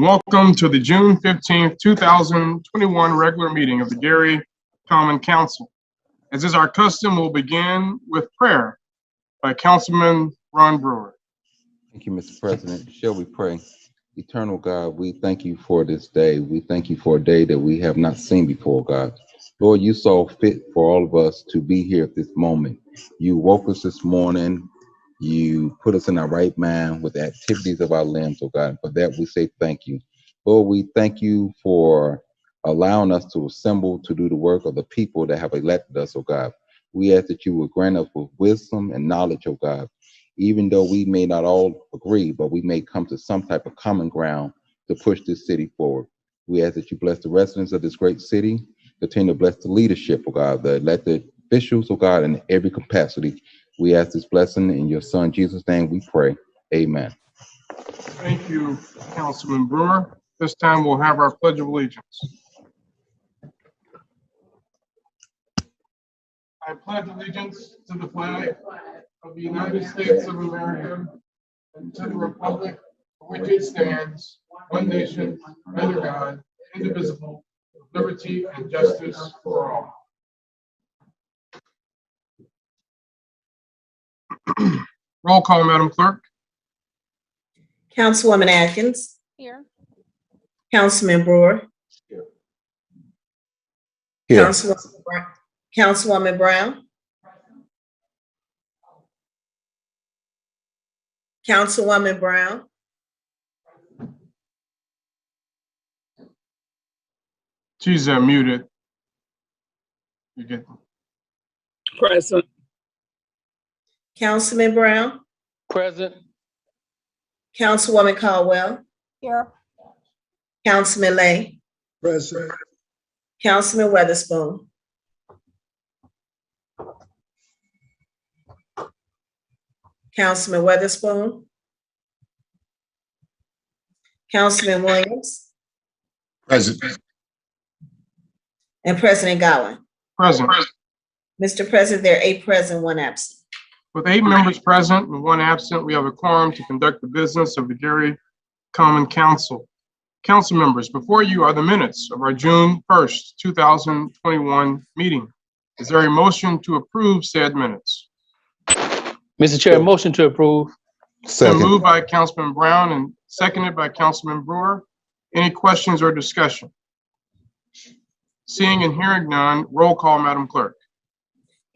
welcome to the June 15th, 2021 regular meeting of the Gary Common Council. As is our custom, we'll begin with prayer by Councilman Ron Brewer. Thank you, Mr. President. Shall we pray? Eternal God, we thank you for this day. We thank you for a day that we have not seen before, God. Lord, you saw fit for all of us to be here at this moment. You woke us this morning. You put us in our right mind with the activities of our limbs, oh God. For that, we say thank you. Lord, we thank you for allowing us to assemble to do the work of the people that have elected us, oh God. We ask that you would grant us with wisdom and knowledge, oh God. Even though we may not all agree, but we may come to some type of common ground to push this city forward. We ask that you bless the residents of this great city, continue to bless the leadership, oh God, the elected officials, oh God, in every capacity. We ask this blessing in your son, Jesus' name we pray. Amen. Thank you, Councilman Brewer. This time we'll have our Pledge of Allegiance. I pledge allegiance to the flag of the United States of America and to the republic for which it stands, one nation, under God, indivisible, with liberty and justice for all. Roll call, Madam Clerk. Councilwoman Atkins. Here. Councilman Brewer. Here. Councilwoman Brown. Councilwoman Brown. She's muted. You get Present. Councilman Brown. Present. Councilwoman Caldwell. Here. Councilman Lay. Present. Councilman Weatherspoon. Councilman Weatherspoon. Councilman Williams. present. And President Godwin. Present. Mr. President, there are 8 present, 1 absent. With 8 members present and 1 absent, we have a quorum to conduct the business of the Gary Common Council. Council members, before you are the minutes of our June 1st, 2021 meeting. Is there a motion to approve said minutes? Mr. Chair, motion to approve. Been moved by Councilman Brown and seconded by Councilman Brewer. Any questions or discussion? Seeing and hearing none, roll call, Madam Clerk.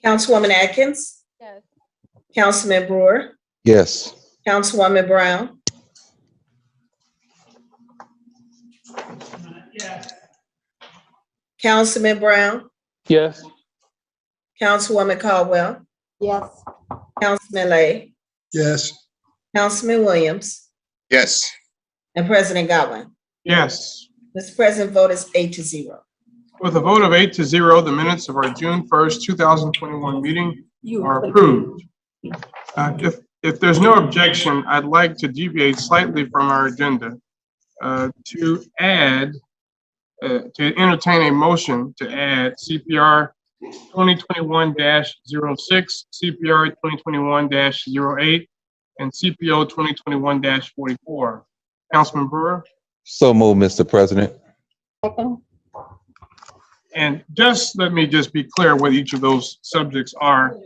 Councilwoman Atkins. Yes. Councilman Brewer. Yes. Councilwoman Brown. Yes. Councilman Brown. Yes. Councilwoman Caldwell. Yes. Councilman Lay. Yes. Councilman Williams. Yes. And President Godwin. Yes. Mr. President, vote is 8-0. With a vote of 8-0, the minutes of our June 1st, 2021 meeting are approved. If there's no objection, I'd like to deviate slightly from our agenda to entertain a motion to add CPR 2021-06, CPR 2021-08, and CPO 2021-44. Councilman Brewer? So moved, Mr. President. Second. And let me be clear what each of those subjects are.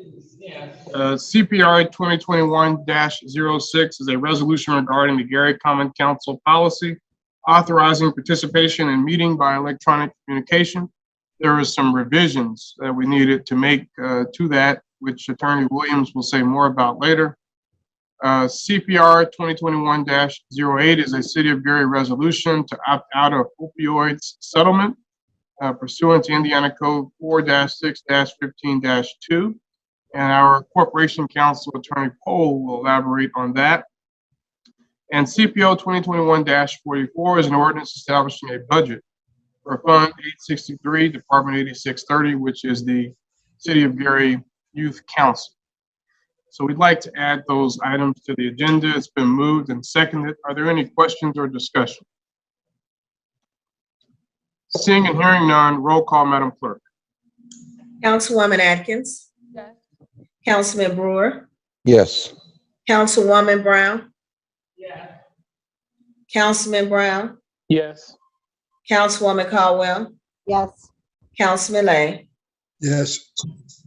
CPR 2021-06 is a resolution regarding the Gary Common Council policy authorizing participation in meeting by electronic communication. There was some revisions that we needed to make to that, which Attorney Williams will say more about later. CPR 2021-08 is a City of Gary resolution to opt out of opioids settlement pursuant to Indiana Code 4-6-15-2. And our Corporation Counsel Attorney Pohl will elaborate on that. And CPO 2021-44 is an ordinance establishing a budget for Fund 863, Department 8630, which is the City of Gary Youth Council. So we'd like to add those items to the agenda. It's been moved and seconded. Are there any questions or discussion? Seeing and hearing none, roll call, Madam Clerk. Councilwoman Atkins. Yes. Councilman Brewer. Yes. Councilwoman Brown. Councilman Brown. Yes. Councilwoman Caldwell, Yes. Councilman Lay, Yes.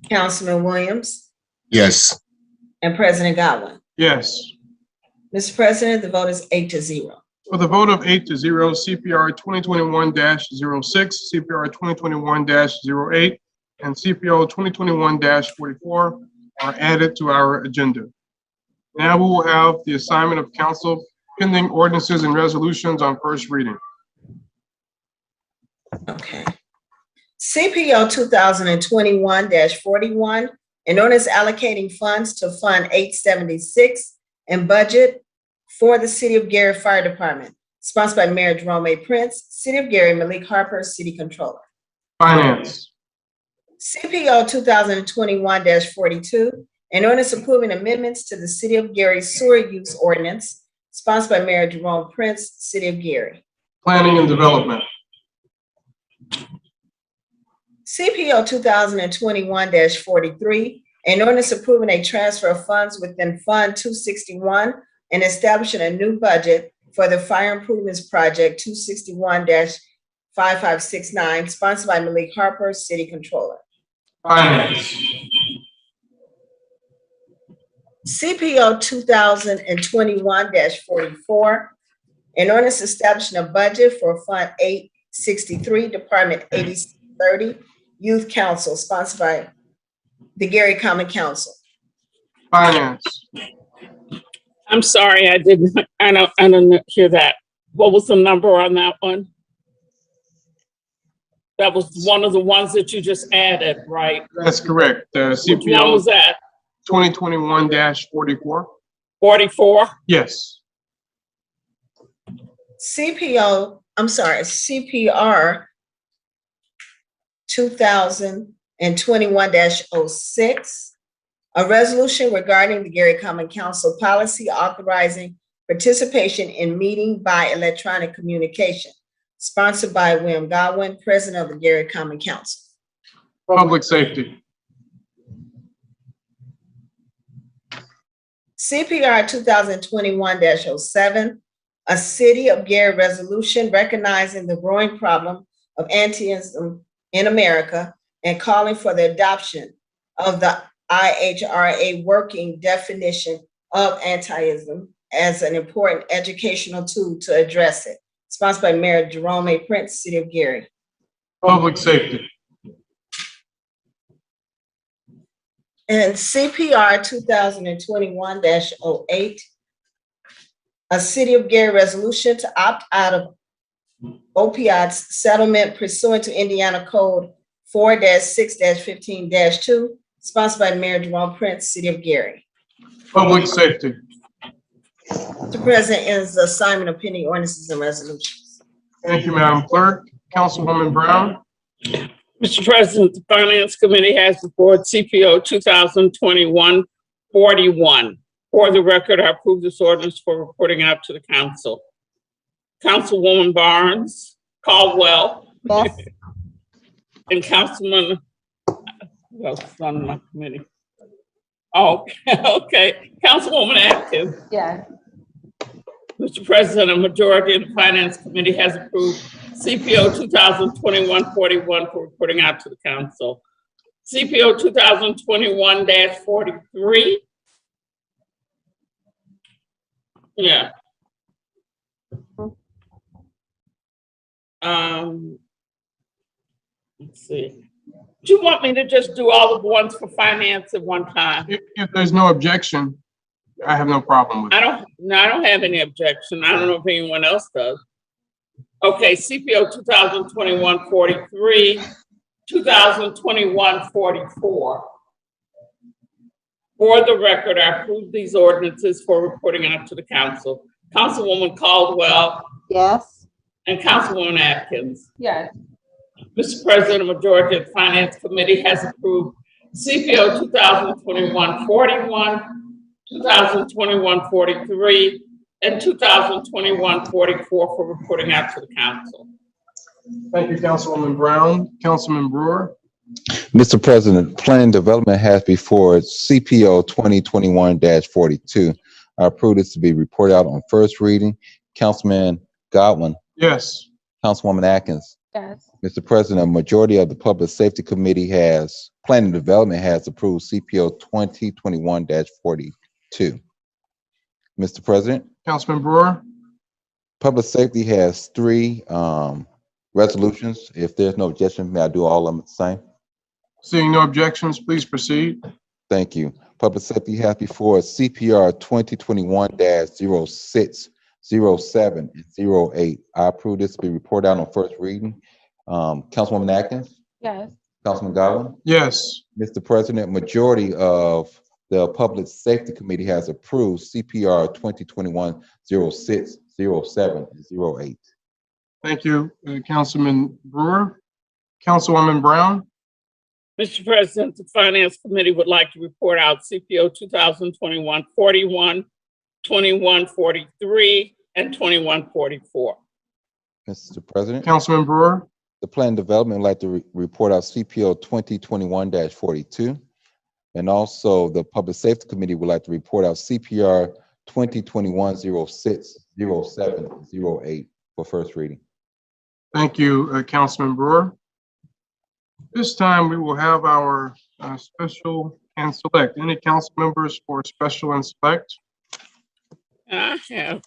Councilman Williams, Yes. and President Godwin. Yes. Mr. President, the vote is 8-0. With a vote of 8-0, CPR 2021-06, CPR 2021-08, and CPO 2021-44 are added to our agenda. Now we will have the assignment of council pending ordinances and resolutions on first reading. Okay. CPO 2021-41, an ordinance allocating funds to Fund 876 and budget for the City of Gary Fire Department, sponsored by Mayor Jerome A. Prince, City of Gary, Malik Harper, City Controller. Finance. CPO 2021-42, an ordinance approving amendments to the City of Gary Sewer Use Ordinance, sponsored by Mayor Jerome Prince, City of Gary. Planning and Development. CPO 2021-43, an ordinance approving a transfer of funds within Fund 261 and establishing a new budget for the Fire Improvements Project 261-5569, sponsored by Malik Harper, City Controller. Finance. CPO 2021-44, an ordinance establishing a budget for Fund 863, Department 8030, Youth Council, sponsored by the Gary Common Council. Finance. I'm sorry, I didn't hear that. What was the number on that one? That was one of the ones that you just added, right? That's correct. Which one CPO was that? 2021-44. 44? Yes. CPR 2021-06, a resolution regarding the Gary Common Council policy authorizing participation in meeting by electronic communication, sponsored by William Godwin, President of the Gary Common Council. Public Safety. CPR 2021-07, a City of Gary resolution recognizing the growing problem of anti-ism in America and calling for the adoption of the IHRA working definition of anti-ism as an important educational tool to address it, sponsored by Mayor Jerome A. Prince, City of Gary. Public Safety. And CPR 2021-08, a City of Gary resolution to opt out of opioids settlement pursuant to Indiana Code 4-6-15-2, sponsored by Mayor Jerome Prince, City of Gary. Public Safety. Mr. President, is the assignment of pending ordinances and resolutions. Thank you, Madam Clerk. Councilwoman Brown. Mr. President, the Finance Committee has before CPO 2021-41. For the record, I approve this ordinance for reporting out to the council. Councilwoman Barnes, Caldwell, Yes. and Councilman, who else is on my committee? Oh, okay, Councilwoman Atkins. Yes. Mr. President, a majority of the Finance Committee has approved CPO 2021-41 for reporting out to the council. CPO 2021-43. Yeah. Let's see. Do you want me to just do all of the ones for finance at one time? If there's no objection, I have no problem with it. I don't have any objection. I don't know if anyone else does. Okay, CPO 2021-43, 2021-44. For the record, I approve these ordinances for reporting out to the council. Councilwoman Caldwell Yes. and Councilwoman Atkins. Yes. Mr. President, a majority of the Finance Committee has approved CPO 2021-41, 2021-43, and 2021-44 for reporting out to the council. Thank you, Councilwoman Brown. Councilman Brewer. Mr. President, Plan Development has before it CPO 2021-42. I approve this to be reported out on first reading. Councilman Godwin Yes. Councilwoman Atkins. Yes. Mr. President, a majority of the Public Safety Committee Planning and Development has approved CPO 2021-42. Mr. President, Councilman Brewer? Public Safety has 3 resolutions. If there's no objection, may I do all of them at the same? Seeing no objections, please proceed. Thank you. Public Safety has before CPR 2021-06, 07, and 08. I approve this to be reported out on first reading. Councilwoman Atkins, Yes. Councilman Godwin. Yes. Mr. President, majority of the Public Safety Committee has approved CPR 2021-06, 07, and 08. Thank you, Councilman Brewer. Councilwoman Brown? Mr. President, the Finance Committee would like to report out CPO 2021-41, 21-43, and 21-44. Mr. President, Councilman Brewer? the Plan and Development would like to report out CPO 2021-42. And also the Public Safety Committee would like to report out CPR 2021-06, 07, and 08 for first reading. Thank you, Councilman Brewer. This time we will have our special and select. Any council members for special and select? I have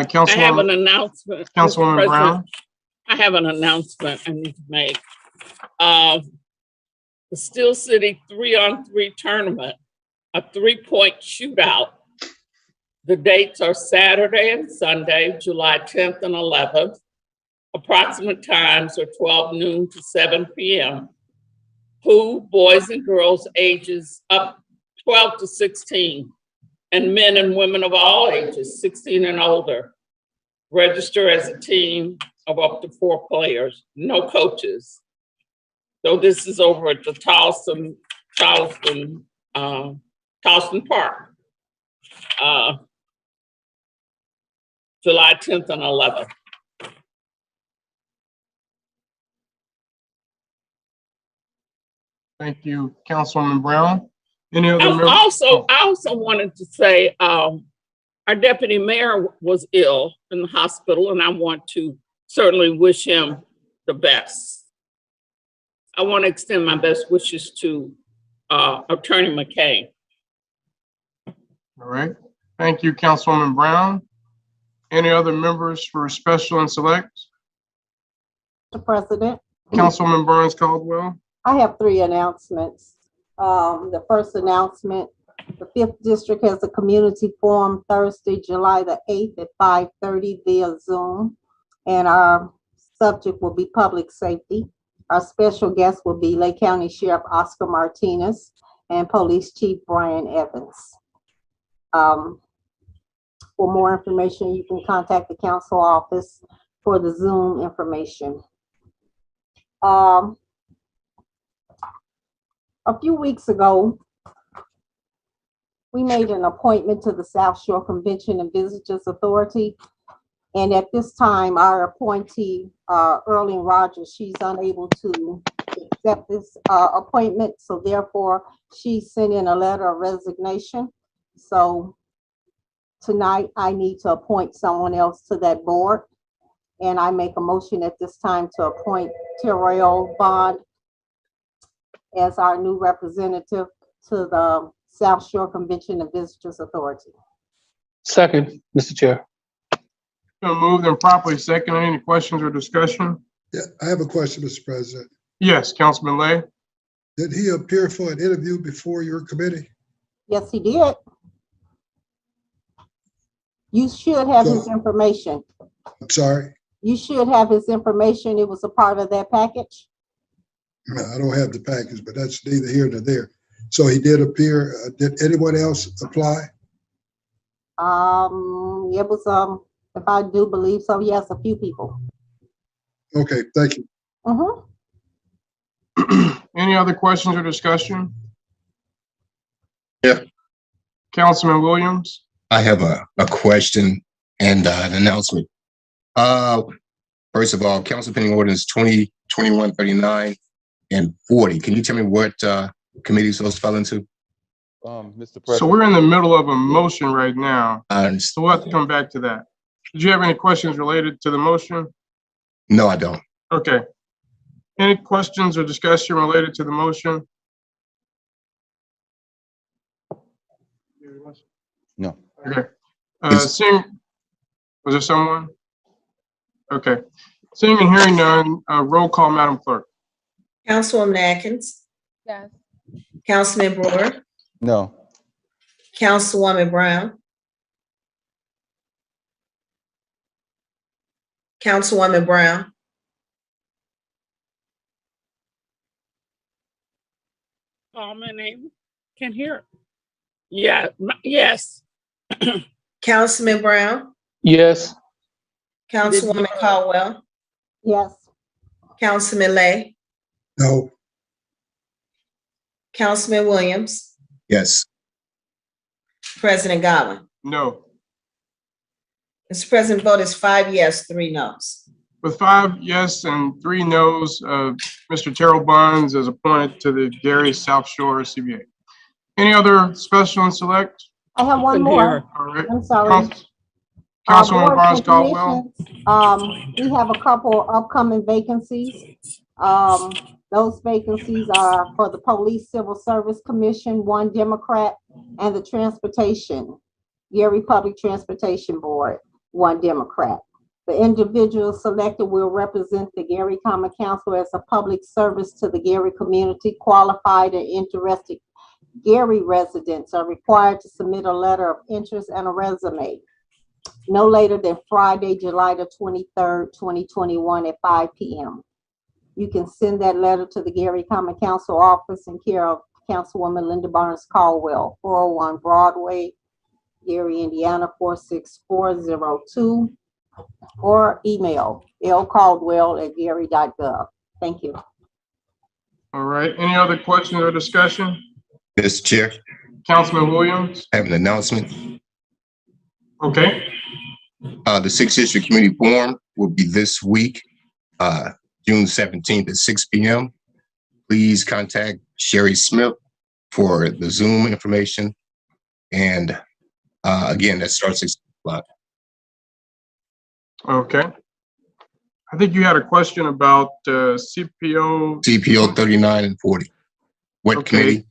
Councilwoman an announcement. Mr. Councilwoman President. Brown? I have an announcement I need to make. The Steel City 3-on-3 tournament, a 3-point shootout. The dates are Saturday and Sunday, July 10th and 11th. Approximate times are 12 noon to 7 p.m. Pool, boys and girls ages up 12 to 16, and men and women of all ages, 16 and older. Register as a team of up to 4 players, no coaches. So this is over at the Charleston Park, July 10th and 11th. Thank you, Councilwoman Brown. Any other I members? also wanted to say, our deputy mayor was ill in the hospital, and I want to certainly wish him the best. I want to extend my best wishes to Attorney McCain. All right. Thank you, Councilwoman Brown. Any other members for special and select? Mr. President, Councilwoman Burns Caldwell? I have 3 announcements. The first announcement, the 5th District has a community forum Thursday, July the 8th at 5:30 via Zoom. And our subject will be public safety. Our special guest will be Lake County Sheriff Oscar Martinez and Police Chief Brian Evans. For more information, you can contact the council office for the Zoom information. A few weeks ago, we made an appointment to the South Shore Convention and Visitors Authority. And at this time, our appointee, Erling Rogers, she's unable to accept this appointment. So therefore, she sent in a letter of resignation. So tonight, I need to appoint someone else to that board. And I make a motion at this time to appoint Terrell Bond as our new representative to the South Shore Convention and Visitors Authority. Second, Mr. Chair. Been moved and properly seconded. Any questions or discussion? Yeah, I have a question, Mr. President. Yes, Councilman Lay? Did he appear for an interview before your committee? Yes, he did. You should have his information. I'm sorry, You should have his information. It was a part of that package. no, I don't have the package, but that's neither here nor there. So he did appear. Did anyone else apply? It was, if I do believe so, yes, a few people. Okay, thank you. Any other questions or discussion? Yeah. Councilman Williams? I have a question and an announcement. First of all, Council Pending Ordinance 2021-39 and 40. Can you tell me what committees those fell into? Mr. So President, we're in the middle of a motion right now. I understand. So we'll have to come back to that. Did you have any questions related to the motion? No, I don't. Okay. Any questions or discussion related to the motion? No. Okay. Yes. Seeing, was there someone? Okay. Seeing and hearing none, roll call, Madam Clerk. Councilwoman Atkins, Yes. Councilman Brewer, No. Councilwoman Brown, Councilwoman Brown, Call my name. Can't hear it. Yeah, yes. Councilman Brown, Yes. Councilwoman Caldwell, Yes. Councilman Lay, No, Councilman Williams, Yes. President Godwin. No. Mr. President, vote is 5 yes, 3 noes. With 5 yes and 3 noes, Mr. Terrell Buns is appointed to the Gary South Shore CBA. Any other special and select? I have one Couldn't more. hear. All right. I'm sorry. Councilwoman Boards Barnes and Caldwell. commissions, we have a couple upcoming vacancies. Those vacancies are for the Police Civil Service Commission, 1 Democrat, and the Transportation, Gary Public Transportation Board, 1 Democrat. The individual selected will represent the Gary Common Council as a public service to the Gary community. Qualified and interested Gary residents are required to submit a letter of interest and a resume no later than Friday, July the 23rd, 2021 at 5 p.m. You can send that letter to the Gary Common Council office in care of Councilwoman Linda Barnes Caldwell, 401 Broadway, Gary, Indiana, 46402, or email lcaldwell@gary.gov. Thank you. All right. Any other questions or discussion? Mr. Chair, Councilman Williams? I have an announcement. Okay. The Sixth District Community Forum will be this week, June 17th at 6 p.m. Please contact Sherry Smith for the Zoom information. And again, that starts at 6 o'clock. Okay. I think you had a question about CPO. CPO 39 and 40. What Okay. committee?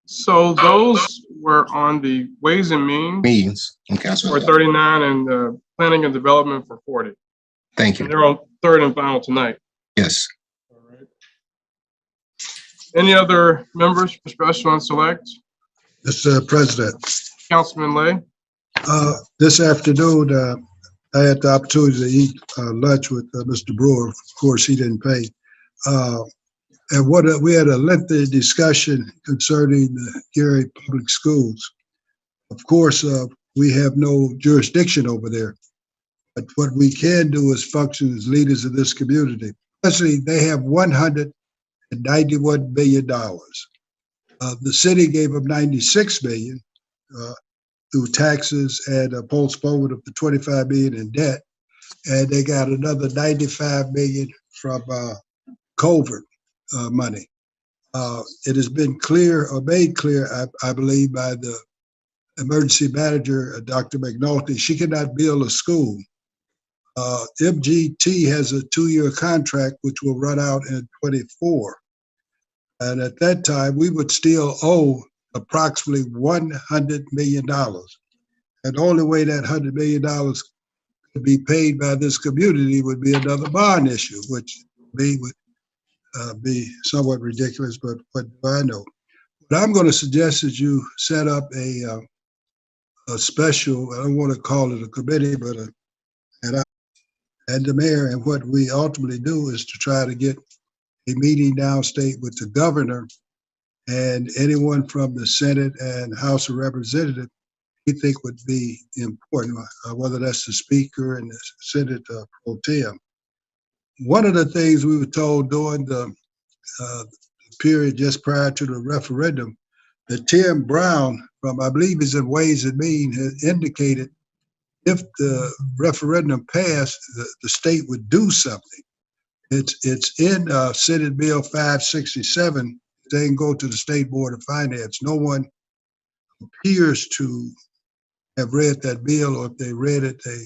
So those were on the Ways and Means Means. Okay, for 39 and Planning and Development for 40. thank And you. they're on third and final tonight. Yes. All right. Any other members for special and select? Mr. President, Councilman Lay? this afternoon, I had the opportunity to eat lunch with Mr. Brewer. Of course, he didn't pay. And we had a lengthy discussion concerning the Gary Public Schools. Of course, we have no jurisdiction over there, but what we can do is function as leaders of this community. Especially, they have $191 million. The city gave them $96 million through taxes and a postponement of the $25 million in debt, and they got another $95 million from COVID money. It has been clear or made clear, I believe, by the emergency manager, Dr. McNulty, she cannot build a school. MGT has a 2-year contract which will run out in 24. And at that time, we would still owe approximately $100 million. And the only way that $100 million could be paid by this community would be another bond issue, which would be somewhat ridiculous, but what do I know? What I'm going to suggest is you set up a special, I don't want to call it a committee, but and the mayor, and what we ultimately do is to try to get a meeting downstate with the governor and anyone from the Senate and House of Representatives we think would be important, whether that's the speaker and the Senate pro tem. One of the things we were told during the period just prior to the referendum, that Tim Brown from, I believe is in Ways and Means, has indicated if the referendum passed, the state would do something. It's in Senate Bill 567. They can go to the State Board of Finance. No one appears to have read that bill, or if they read it, they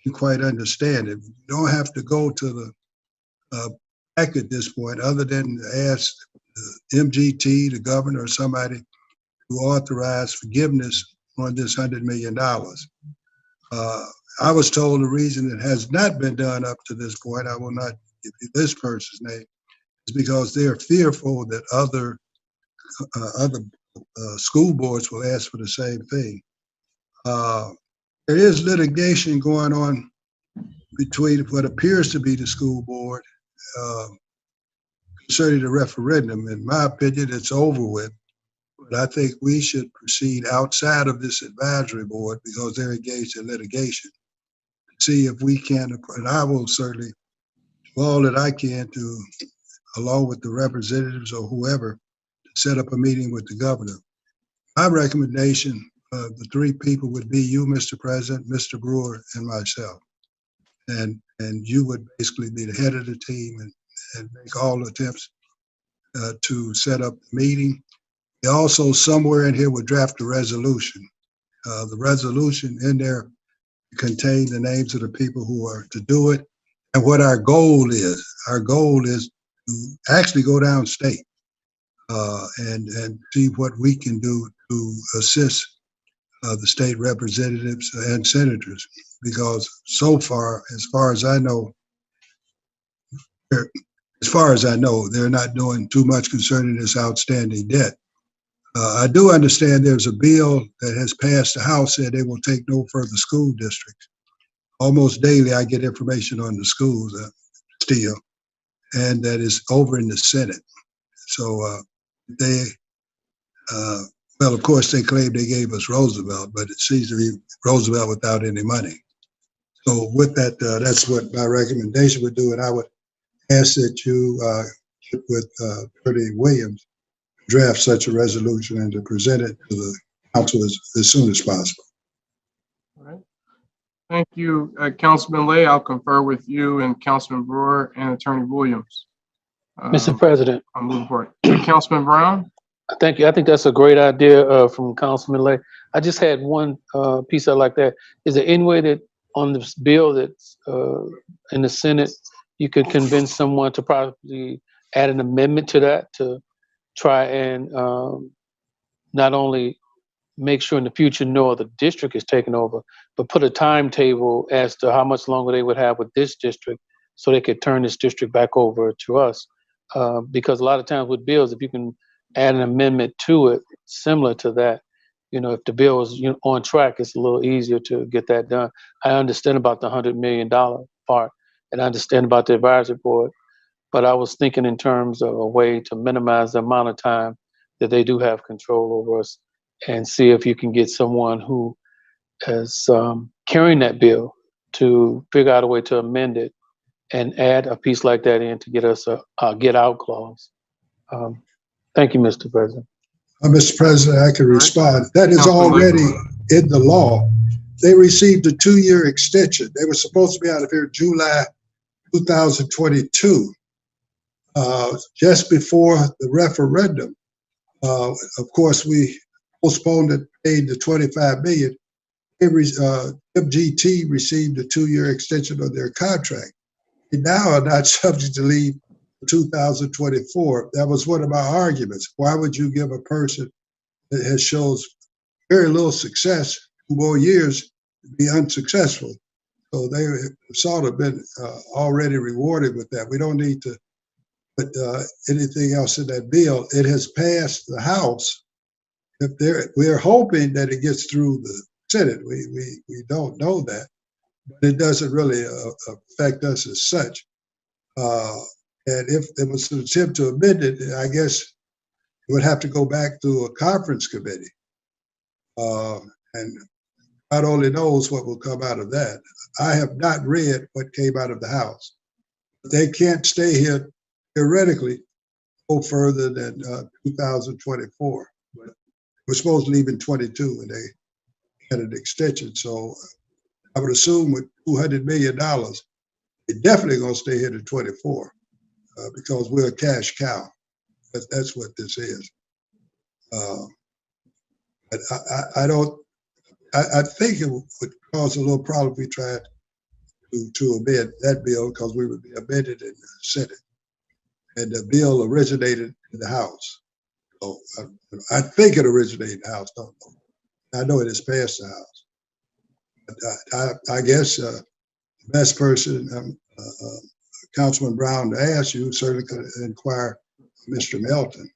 didn't quite understand it. You don't have to go to the back at this point, other than ask the MGT, the governor, or somebody to authorize forgiveness on this $100 million. I was told the reason it has not been done up to this point, I will not give you this person's name, is because they're fearful that other school boards will ask for the same thing. There is litigation going on between what appears to be the school board concerning the referendum. In my opinion, it's over with. But I think we should proceed outside of this advisory board because they're engaged in litigation. See if we can, and I will certainly do all that I can to, along with the representatives or whoever, set up a meeting with the governor. My recommendation, the three people would be you, Mr. President, Mr. Brewer, and myself. And you would basically be the head of the team and make all attempts to set up the meeting. We also, somewhere in here, would draft a resolution. The resolution in there contain the names of the people who are to do it and what our goal is. Our goal is to actually go downstate and see what we can do to assist the state representatives and senators, because so far as I know, they're not doing too much concerning this outstanding debt. I do understand there's a bill that has passed the House that they will take no further school districts. Almost daily, I get information on the schools still, and that is over in the Senate. So well, of course, they claim they gave us Roosevelt, but it seems to be Roosevelt without any money. So with that, that's what my recommendation would do, and I would ask that you get with Attorney Williams, draft such a resolution and to present it to the council as soon as possible. All right. Thank you, Councilman Lay. I'll confer with you and Councilman Brewer and Attorney Williams. Mr. President, I'm moving forward. Councilman Brown? thank you. I think that's a great idea from Councilman Lay. I just had one piece I like that. Is there any way that on this bill that's in the Senate, you could convince someone to probably add an amendment to that to try and not only make sure in the future no other district is taken over, but put a timetable as to how much longer they would have with this district so they could turn this district back over to us. Because a lot of times with bills, if you can add an amendment to it similar to that, you know, if the bill is on track, it's a little easier to get that done. I understand about the $100 million part, and I understand about the advisory board, but I was thinking in terms of a way to minimize the amount of time that they do have control over us, and see if you can get someone who is carrying that bill to figure out a way to amend it and add a piece like that in to get us a get out clause. Thank you, Mr. President. Mr. President, I can respond. That is already in the law. They received a 2-year extension. They were supposed to be out of here July 2022, just before the referendum. Of course, we postponed it, paid the $25 million. MGT received a 2-year extension of their contract. They now are not subject to leave 2024. That was one of my arguments. Why would you give a person that has shows very little success 2 more years to be unsuccessful? So they have sort of been already rewarded with that. We don't need to put anything else in that bill. It has passed the House. We're hoping that it gets through the Senate. We don't know that, but it doesn't really affect us as such. And if there was an attempt to amend it, I guess it would have to go back to a conference committee. And God only knows what will come out of that. I have not read what came out of the House. They can't stay here theoretically no further than 2024. But we're supposed to leave in 22 and they had an extension. So I would assume with $200 million, they're definitely going to stay here to 24 because we're a cash cow. That's what this is. But I think it would cause a little problem if we tried to amend that bill because we would be amended in the Senate. And the bill originated in the House. So I think it originated in the House, don't know. I know it has passed the House. But I guess the best person, Councilman Brown, to ask you certainly could inquire Mr. Melton.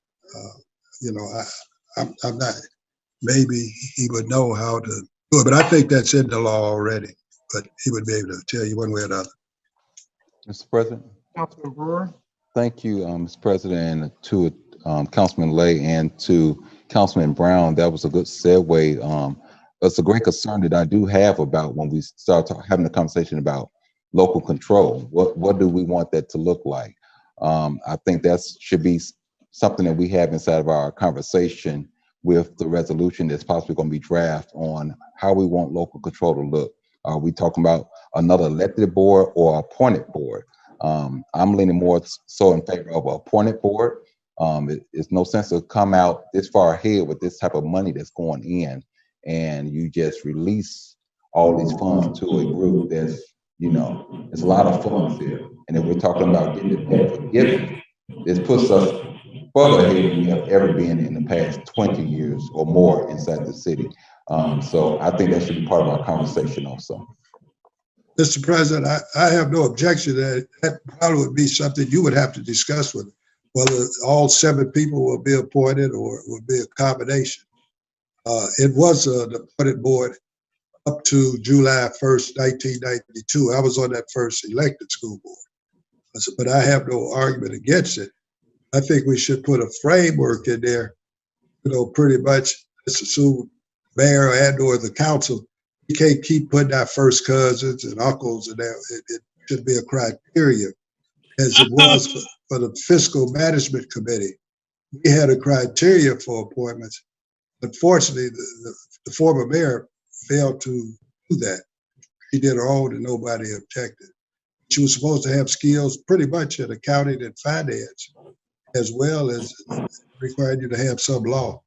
You know, I'm not, maybe he would know how to do it, but I think that's in the law already. But he would be able to tell you one way or the other. Mr. President? Councilman Brewer? Thank you, Mr. President, and to Councilman Lay and to Councilman Brown. That was a good segue. It's a great concern that I do have about when we start having a conversation about local control. What do we want that to look like? I think that should be something that we have inside of our conversation with the resolution that's possibly going to be drafted on how we want local control to look. Are we talking about another elected board or appointed board? I'm leaning more so in favor of an appointed board. It's no sense to come out this far ahead with this type of money that's going in and you just release all these funds to a group that's, you know, it's a lot of funds there. And if we're talking about getting it being forgiven, this puts us further ahead than we have ever been in the past 20 years or more inside the city. So I think that should be part of our conversation also. Mr. President, I have no objection that that probably would be something you would have to discuss with whether all 7 people will be appointed or it would be a combination. It was an appointed board up to July 1st, 1992. I was on that first elected school board. But I have no argument against it. I think we should put a framework in there, you know, pretty much, let's assume mayor and or the council, we can't keep putting our first cousins and uncles in there. It should be a criteria, as it was for the fiscal management committee. We had a criteria for appointments. Unfortunately, the former mayor failed to do that. She did her own and nobody objected. She was supposed to have skills pretty much in accounting and finance, as well as required you to have some law.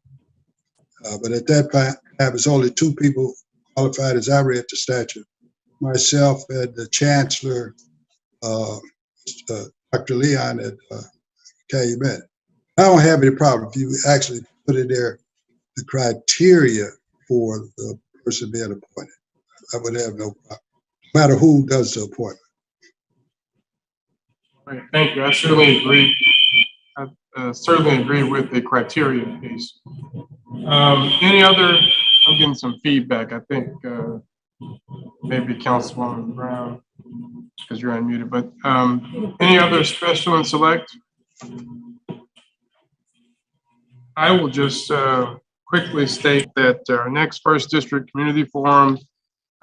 But at that time, it's only 2 people qualified as I read the statute, myself and the chancellor, Dr. Leon at Calumet. I don't have any problem if you actually put in there the criteria for the person being appointed. I would have no problem, no matter who does the appointment. Great, thank you. I certainly agree. I certainly agree with the criteria piece. Any other, I'm getting some feedback. I think maybe Councilwoman Brown, because you're unmuted, but any other special and select? I will just quickly state that our next First District Community Forum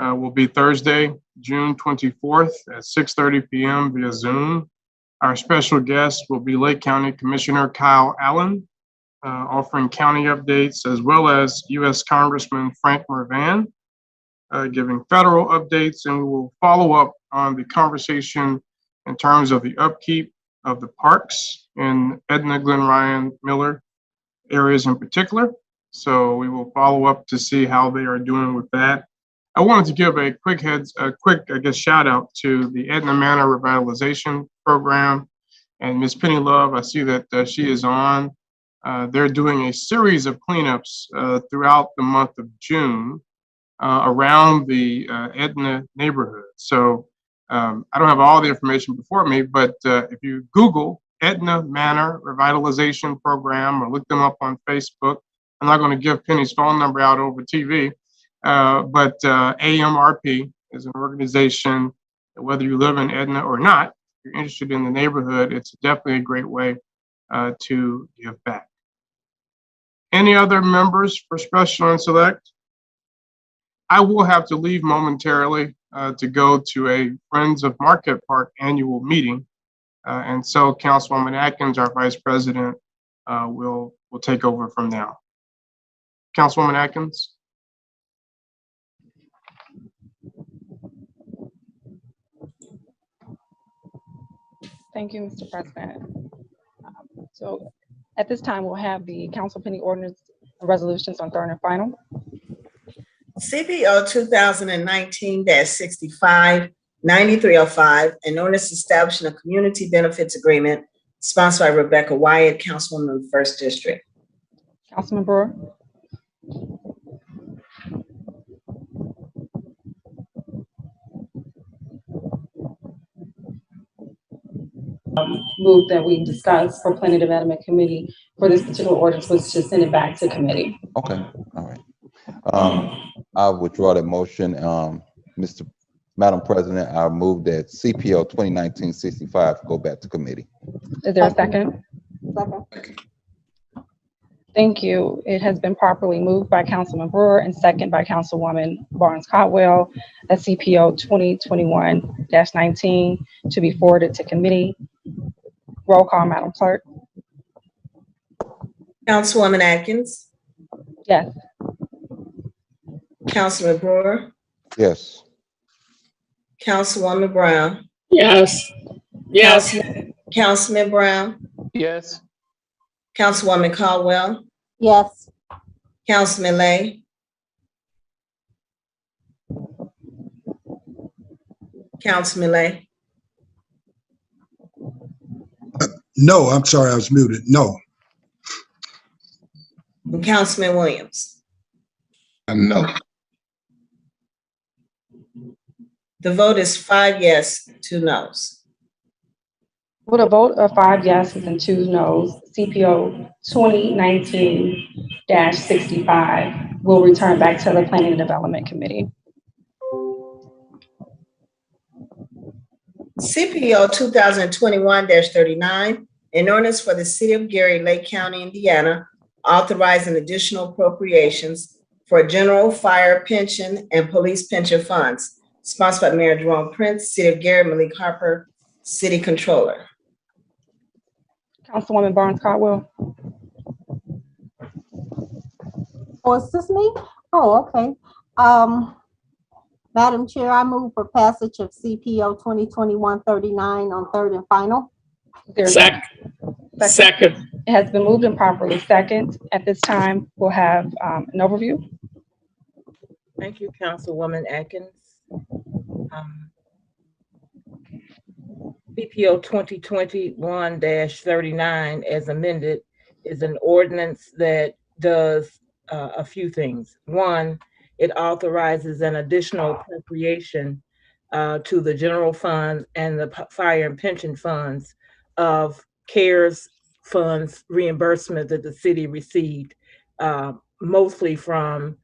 will be Thursday, June 24th at 6:30 p.m. via Zoom. Our special guest will be Lake County Commissioner Kyle Allen, offering county updates, as well as U.S. Congressman Frank Mervan, giving federal updates, and we will follow up on the conversation in terms of the upkeep of the parks in Edna, Glen Ryan, Miller areas in particular. So we will follow up to see how they are doing with that. I wanted to give a quick, I guess, shout out to the Edna Manor Revitalization Program and Ms. Penny Love. I see that she is on. They're doing a series of cleanups throughout the month of June around the Edna neighborhood. So I don't have all the information before me, but if you Google Edna Manor Revitalization Program or look them up on Facebook, I'm not going to give Penny's phone number out over TV, but AMRP is an organization that whether you live in Edna or not, if you're interested in the neighborhood, it's definitely a great way to give back. Any other members for special and select? I will have to leave momentarily to go to a Friends of Market Park annual meeting. And so Councilwoman Atkins, our Vice President, will take over from now. Councilwoman Atkins. Thank you, Mr. President. So at this time, we'll have the council pending ordinance and resolutions on third and final. CBO 2019-65, 9305, an ordinance establishing a community benefits agreement sponsored by Rebecca Wyatt, Councilwoman of the First District. Councilman Brewer, move that we discuss for Planning Development Committee for this particular ordinance was to send it back to committee. Okay, all right. I withdraw that motion. Madam President, I move that CPO 2019-65 go back to committee. Is there a second? Second. Thank you. It has been properly moved by Councilman Brewer and second by Councilwoman Barnes Cotwell, that CPO 2021-19 to be forwarded to committee. Roll call, Madam Clerk. Councilwoman Atkins, Yes. Councilman Brewer, Yes. Councilwoman Brown, Yes. Yes. Councilman Brown, Yes. Councilwoman Caldwell, Yes. Councilman Lay, Councilman Lay, No, I'm sorry, I was muted. No. and Councilman Williams. No. The vote is 5 yes, 2 noes. With a vote of 5 yeses and 2 noes, CPO 2019-65 will return back to the Planning and Development Committee. CPO 2021-39, an ordinance for the City of Gary, Lake County, Indiana, authorizing additional appropriations for general fire pension and police pension funds, sponsored by Mayor Jerome Prince, City of Gary, Malik Harper, City Controller. Councilwoman Barnes Cotwell. Oh, is this me? Oh, okay. Madam Chair, I move for passage of CPO 2021-39 on third and final. There's Second. It has been moved and properly second. At this time, we'll have an overview. Thank you, Councilwoman Atkins. BPO 2021-39 as amended is an ordinance that does a few things. One, it authorizes an additional appropriation to the general fund and the fire and pension funds of CARES funds reimbursement that the city received, mostly from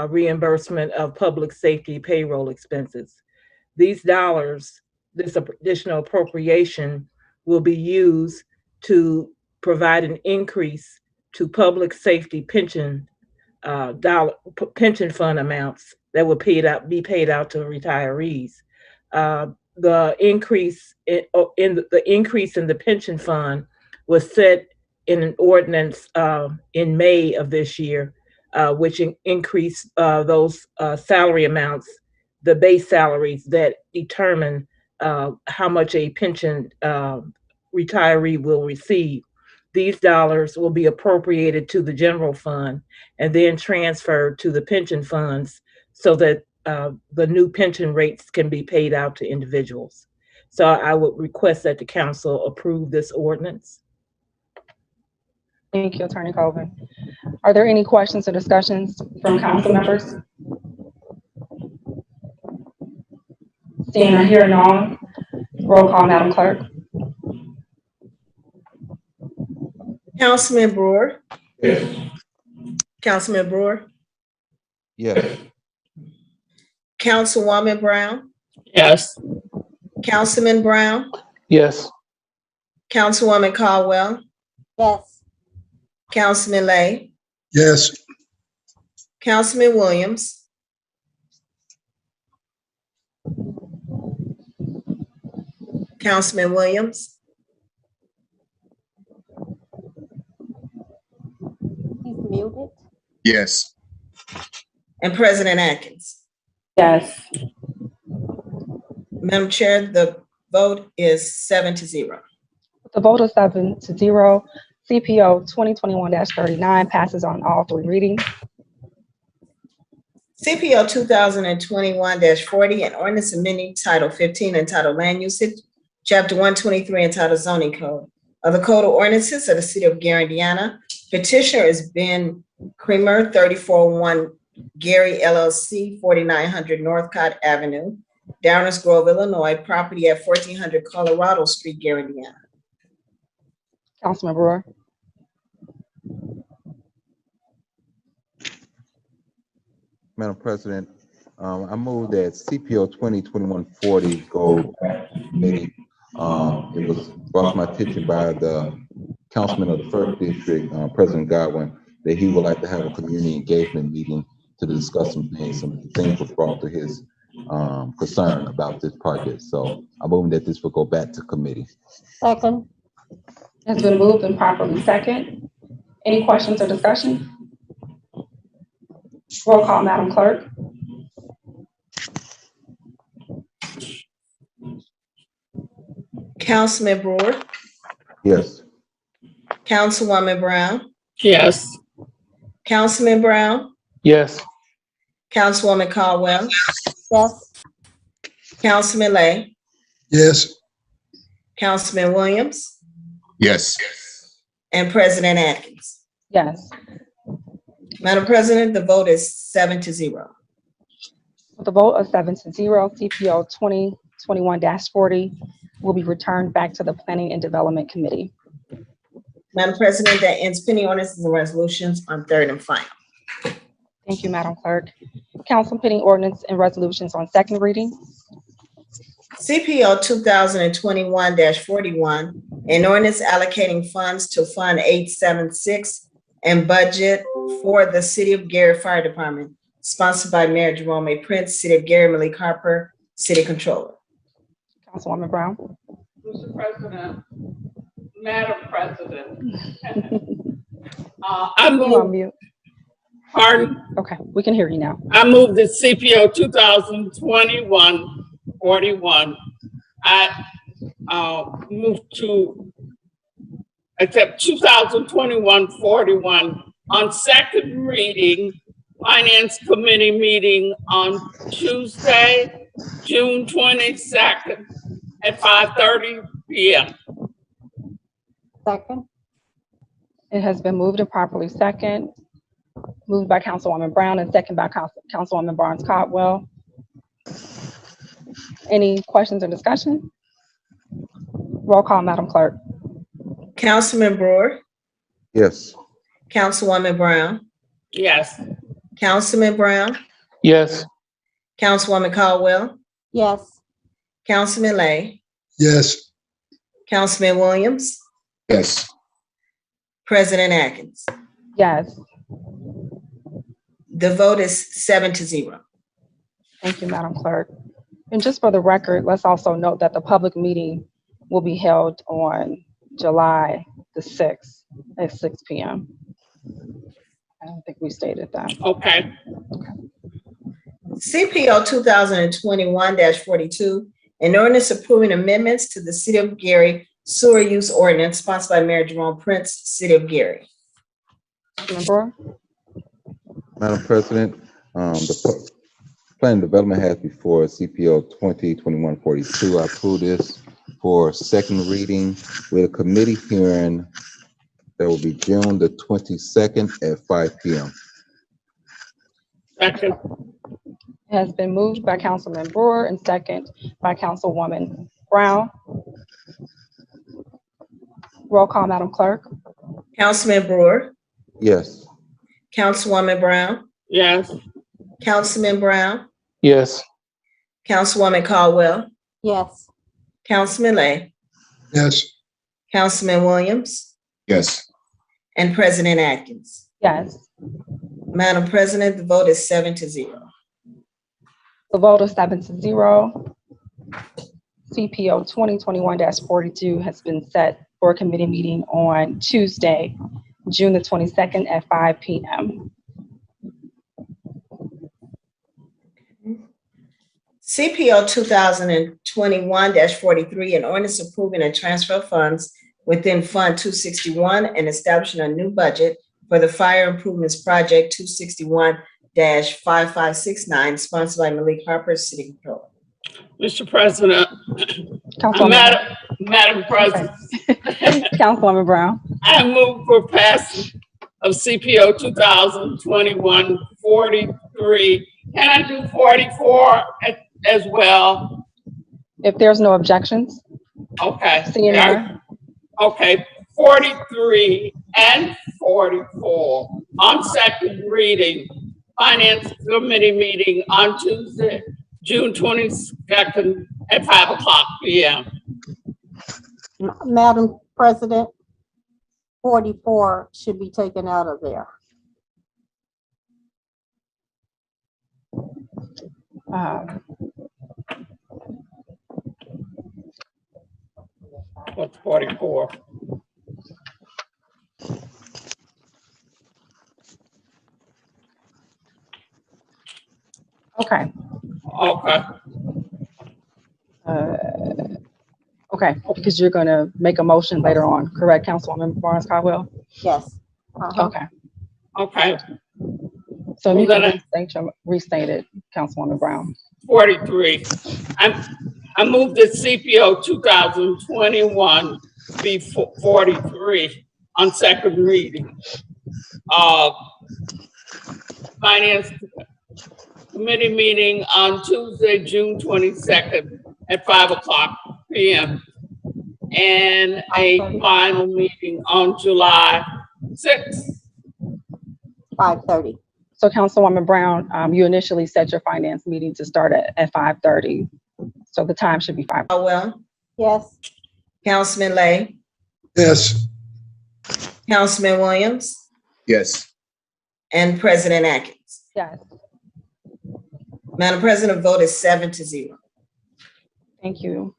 reimbursement of public safety payroll expenses. These dollars, this additional appropriation, will be used to provide an increase to public safety pension pension fund amounts that will be paid out to retirees. The increase in the pension fund was set in an ordinance in May of this year, which increased those salary amounts, the base salaries that determine how much a pension retiree will receive. These dollars will be appropriated to the general fund and then transferred to the pension funds so that the new pension rates can be paid out to individuals. So I would request that the council approve this ordinance. Thank you, Attorney Colvin. Are there any questions or discussions from council members? Seeing or hearing none, roll call, Madam Clerk. Councilman Brewer. Yes. Councilman Brewer. Yes. Councilwoman Brown. Yes. Councilman Brown. Yes. Councilwoman Caldwell. Yes. Councilman Lay. Yes. Councilman Williams. Councilman Williams. He's muted. Yes. And President Atkins. Yes. Madam Chair, the vote is 7-0. With a vote of 7-0, CPO 2021-39 passes on all 3 readings. CPO 2021-40, an ordinance amending Title 15 entitled Land Usage, Chapter 123 entitled Zoning Code of the Code of Ordinances of the City of Gary, Indiana. Petitioner is Ben Creamer, 3401 Gary LLC, 4900 Northcott Avenue, Downers Grove, Illinois, property at 1400 Colorado Street, Gary, Indiana. Councilman Brewer. Madam President, I move that CPO 2021-40 go back to committee. It was brought to my attention by the councilman of the first district, President Godwin, that he would like to have a community engagement meeting to discuss some things. Some things were brought to his concern about this project. So I'm moving that this will go back to committee. Second. Has been moved and properly second. Any questions or discussion? Roll call, Madam Clerk. Councilman Brewer, Yes. Councilwoman Brown, Yes. Councilman Brown, Yes. Councilwoman Caldwell, Yes. Councilman Lay, yes, Councilman Williams, Yes. and President Atkins. Yes. Madam President, the vote is 7-0. With a vote of 7-0, CPO 2021-40 will be returned back to the Planning and Development Committee. Madam President, that ends pending ordinances and resolutions on third and final. Thank you, Madam Clerk. Council pending ordinance and resolutions on second reading. CPO 2021-41, an ordinance allocating funds to Fund 876 and budget for the City of Gary Fire Department, sponsored by Mayor Jerome A. Prince, City of Gary, Malik Harper, City Controller. Councilwoman Brown. Mr. President, Madam President. I You're on move, mute. pardon, Okay, we can hear you now. I move the CPO 2021-41. I move to accept 2021-41 on second reading, Finance Committee meeting on Tuesday, June 22nd at 5:30 p.m. Second. It has been moved and properly second. Moved by Councilwoman Brown and second by Councilwoman Barnes Cotwell. Any questions or discussion? Roll call, Madam Clerk. Councilman Brewer, Yes. Councilwoman Brown, Yes. Councilman Brown, Yes. Councilwoman Caldwell, Yes. Councilman Lay, yes, Councilman Williams, Yes. President Atkins. Yes. The vote is 7-0. Thank you, Madam Clerk. And just for the record, let's also note that the public meeting will be held on July the 6th at 6 p.m. I don't think we stated that. Okay. CPO 2021-42, an ordinance approving amendments to the City of Gary Sewer Use Ordinance sponsored by Mayor Jerome Prince, City of Gary. Councilman Brewer? Madam President, the Planning and Development has before CPO 2021-42. I approve this for second reading with a committee hearing that will be June the 22nd at 5 p.m. Second. It has been moved by Councilman Brewer and second by Councilwoman Brown. Roll call, Madam Clerk. Councilman Brewer, Yes. Councilwoman Brown, Yes. Councilman Brown, Yes. Councilwoman Caldwell, Yes. Councilman Lay, yes, Councilman Williams, Yes. and President Atkins. Yes. Madam President, the vote is 7-0. The vote is 7-0. CPO 2021-42 has been set for a committee meeting on Tuesday, June the 22nd at 5 p.m. CPO 2021-43, an ordinance approving a transfer of funds within Fund 261 and establishing a new budget for the Fire Improvements Project 261 5569, sponsored by Malik Harper, City Controller. Mr. President, Councilwoman, Madam President, Councilwoman Brown. I move for passage of CPO 2021-43. Can I do 44 as well? If there's no objections, Okay. seeing none. Okay, 43 and 44 on second reading. Finance Committee meeting on Tuesday, June 22nd at 5:00 p.m. Madam President, 44 should be taken out of there. What's 44? Okay. Okay. Okay, because you're gonna make a motion later on, correct, Councilwoman Barnes Caldwell? Yes. Okay, Okay, so you We're can gonna- restate it, Councilwoman Brown. 43. I moved the CPO 2021 be 43 on second reading. Finance Committee meeting on Tuesday, June 22nd at 5:00 p.m. And a final meeting on July 6th. 5:30. So Councilwoman Brown, you initially set your finance meeting to start at 5:30. So the time should be 5. Caldwell, Yes. Councilman Lay, Yes. Councilman Williams, Yes. and President Atkins. Yes, Madam President, vote is 7-0. thank you,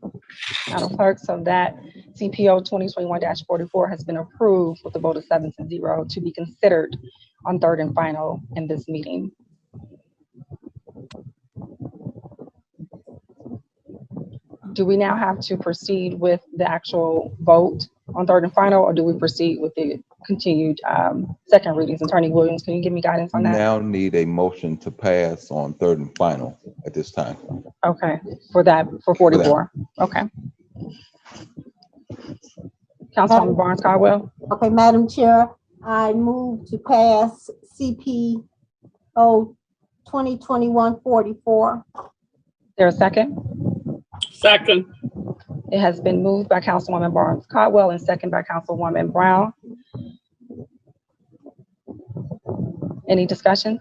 Madam Clerk. So that CPO 2021-44 has been approved with a vote of 7-0 to be considered on third and final in this meeting. Do we now have to proceed with the actual vote on third and final, or do we proceed with the continued second readings? Attorney Williams, can you give me guidance on that? Now need a motion to pass on third and final at this time. Okay, for 44. Okay. Councilwoman Barnes Caldwell, Okay, Madam Chair, I move to pass CPO 2021-44. there a second? Second. It has been moved by Councilwoman Barnes Caldwell and second by Councilwoman Brown. Any discussion?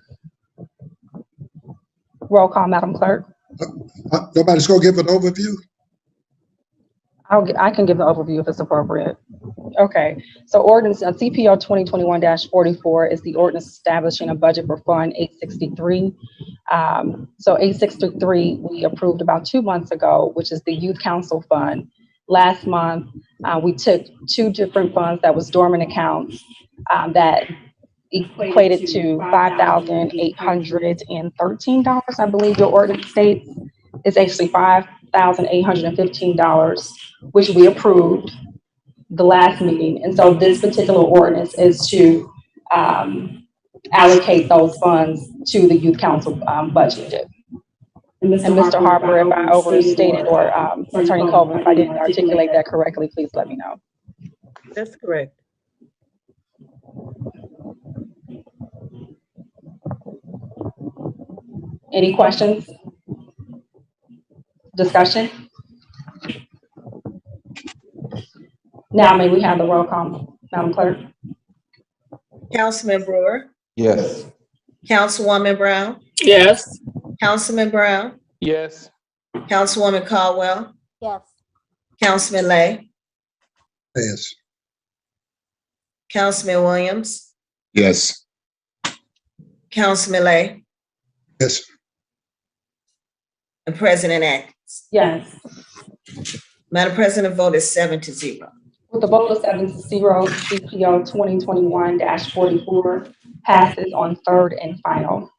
Roll call, Madam Clerk. Nobody's gonna give an overview? I can give the overview if it's appropriate. Okay, so ordinance CPO 2021-44 is the ordinance establishing a budget for Fund 863. So 863 we approved about 2 months ago, which is the Youth Council Fund. Last month, we took 2 different funds that was dormant accounts that equated to $5,813. I believe your ordinance states it's actually $5,815, which we approved the last meeting. And so this particular ordinance is to allocate those funds to the Youth Council budget. And Mr. Harper, if I overstated or Attorney Colvin, if I didn't articulate that correctly, please let me know. That's correct. Any questions? Discussion? Now may we have the roll call, Madam Clerk? Councilman Brewer, Yes. Councilwoman Brown, Yes. Councilman Brown, Yes. Councilwoman Caldwell, Yes. Councilman Lay, Yes. Councilman Williams, Yes. Councilman Lay, Yes. and President Atkins. Yes. Madam President, vote is 7-0. With a vote of 7-0, CPO 2021-44 passes on third and final.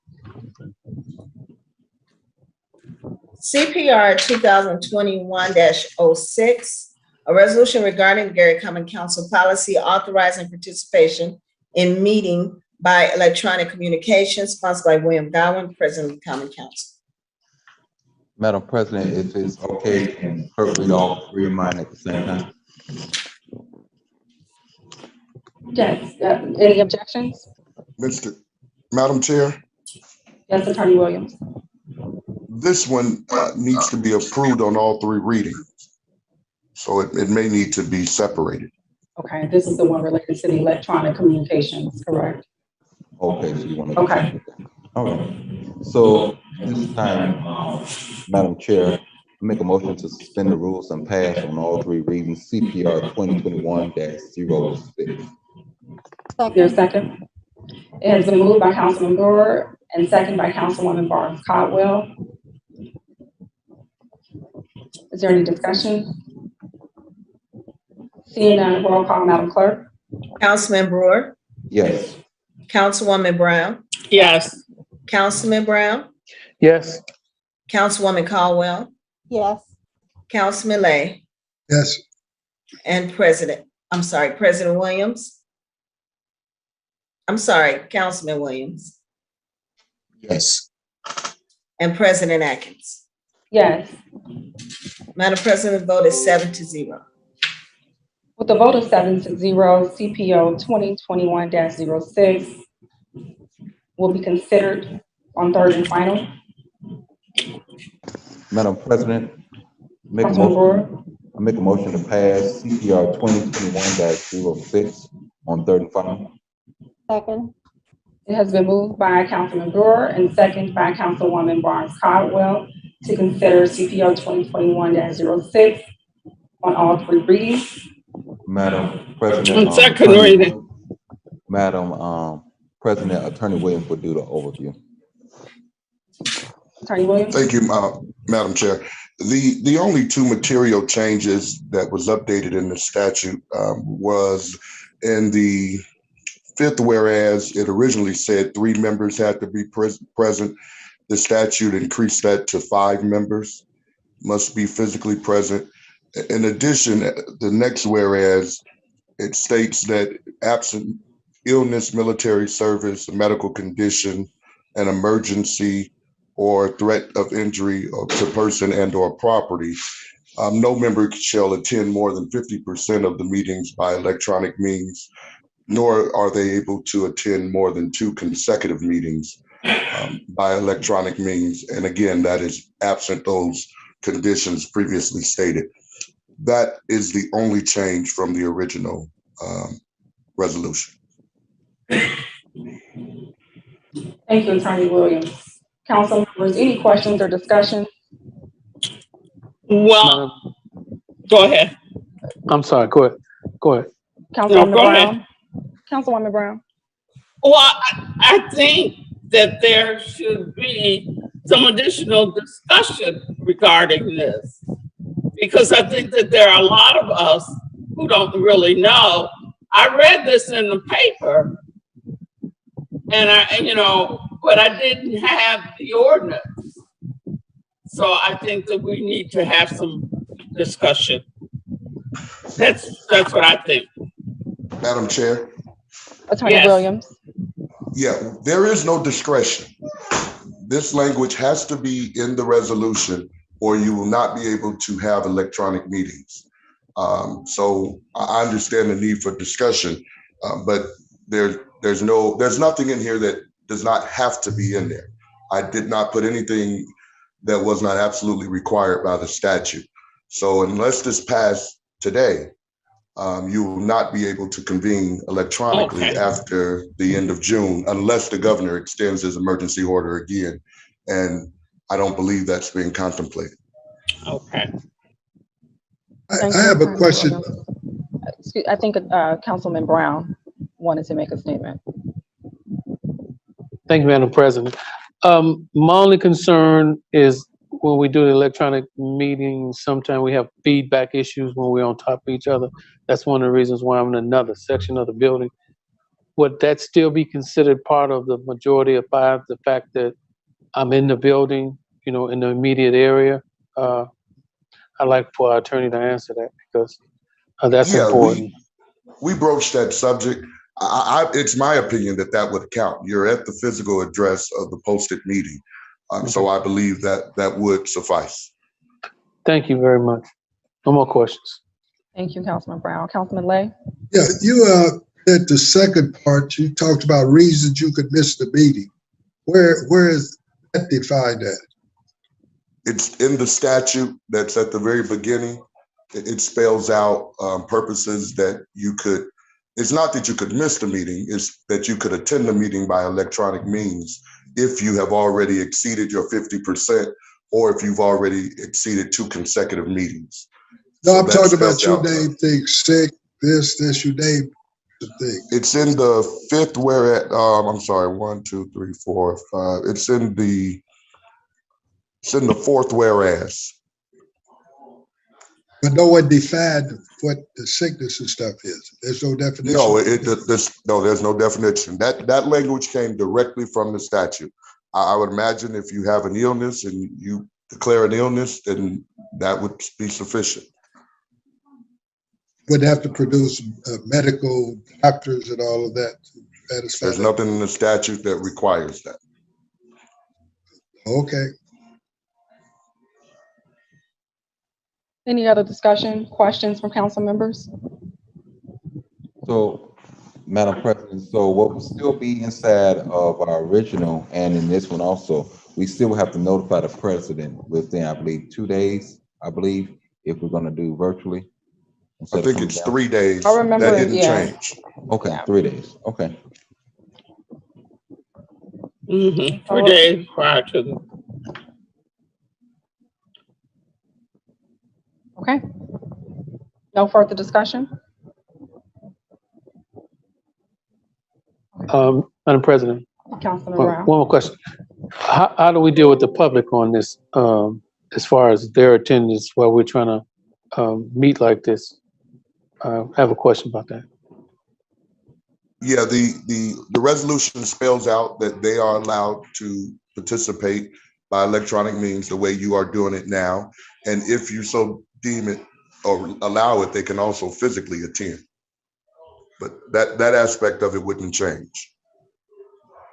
CPR 2021-06, a resolution regarding Gary Common Council policy authorizing participation in meeting by electronic communication, sponsored by William Godwin, President of the Common Council. Madam President, if it's okay, can clerk read all three of mine at the same time? Yes, any objections? Madam Chair, Yes, Attorney Williams. this one needs to be approved on all three readings. So it may need to be separated. Okay, this is the one related to the electronic communications, correct? Okay, so you want to. Okay. All right. So this time, Madam Chair, make a motion to suspend the rules and pass on all three readings, CPR 2021-06. There's a second. It has been moved by Councilman Brewer and second by Councilwoman Barnes Caldwell. Is there any discussion? Seeing none, roll call, Madam Clerk. Councilman Brewer, Yes. Councilwoman Brown, Yes. Councilman Brown, Yes. Councilwoman Caldwell, Yes. Councilman Lay, Yes, and President Williams. I'm sorry, Councilman Williams Yes. and President Atkins. Yes. Madam President, the vote is 7-0. With the vote of 7-0, CPO 2021-06 will be considered on third and final. Madam President, make a Councilman motion, Brewer. I make a motion to pass CPR 2021-06 on third and final. Second. It has been moved by Councilman Brewer and second by Councilwoman Barnes Caldwell to consider CPO 2021-06 on all three readings. Madam President. On second Attorney- reading. Madam President, Attorney Williams will do the overview. Attorney Williams. Thank you, Madam Chair. The only two material changes that was updated in the statute was in the fifth whereas. It originally said 3 members had to be present. The statute increased that to 5 members must be physically present. In addition, the next whereas, it states that absent illness, military service, a medical condition, an emergency, or threat of injury to person and or property, no member shall attend more than 50% of the meetings by electronic means, nor are they able to attend more than 2 consecutive meetings by electronic means. And again, that is absent those conditions previously stated. That is the only change from the original resolution. Thank you, Attorney Williams. Council members, any questions or discussion? Well, go ahead. I'm sorry, go ahead. Go ahead. Councilwoman go ahead. Brown. Councilwoman Brown. Well, I think that there should be some additional discussion regarding this, because I think that there are a lot of us who don't really know. I read this in the paper, and but I didn't have the ordinance. So I think that we need to have some discussion. That's what I think. Madam Chair? Attorney Yes. Williams. Yeah, there is no discretion. This language has to be in the resolution or you will not be able to have electronic meetings. So I understand the need for discussion, but there's nothing in here that does not have to be in there. I did not put anything that was not absolutely required by the statute. So unless this passed today, you will not be able to convene electronically Okay. after the end of June, unless the governor extends his emergency order again. And I don't believe that's being contemplated. Okay. Thank I you, have a Attorney question. Williams. I think Councilman Brown wanted to make a statement. Thank you, Madam President. My only concern is when we do the electronic meetings, sometimes we have feedback issues when we're on top of each other. That's one of the reasons why I'm in another section of the building. Would that still be considered part of the majority of 5, the fact that I'm in the building, in the immediate area? I'd like for our attorney to answer that because that's Yeah, important. we broached that subject. It's my opinion that that would count. You're at the physical address of the posted meeting. So I believe that that would suffice. Thank you very much. No more questions. Thank you, Councilman Brown. Councilman Lay? Yeah, you at the second part, you talked about reasons you could miss the meeting. Where is that defined at? It's in the statute that's at the very beginning. It spells out purposes that you could, it's not that you could miss the meeting, it's that you could attend the meeting by electronic means if you have already exceeded your 50% or if you've already exceeded 2 consecutive meetings. No, So I'm that talking about spells you out- name things, sick, this, you name the thing. It's in the 5th whereas, I'm sorry, 1, 2, 3, 4, 5. It's in the 4th whereas. But no one defined what the sickness and stuff is. There's no definition. No, there's no definition. That language came directly from the statute. I would imagine if you have an illness and you declare an illness, then that would be sufficient. Would have to produce medical doctors and all of that. To satisfy There's that. nothing in the statute that requires that. Okay. Any other discussion, questions from council members? So, Madam President, so what will still be inside of our original and in this one also, we still have to notify the president within, I believe, 2 days, if we're gonna do virtually. I think it's 3 days. I remember, That didn't yeah. change. Okay, Yeah. 3 days, okay. 3 days prior to the Okay. No further discussion? Madam President, Councilman one Brown? more question. How do we deal with the public on this, as far as their attendance while we're trying to meet like this? I have a question about that. Yeah, the resolution spells out that they are allowed to participate by electronic means the way you are doing it now. And if you so deem it or allow it, they can also physically attend. But that aspect of it wouldn't change.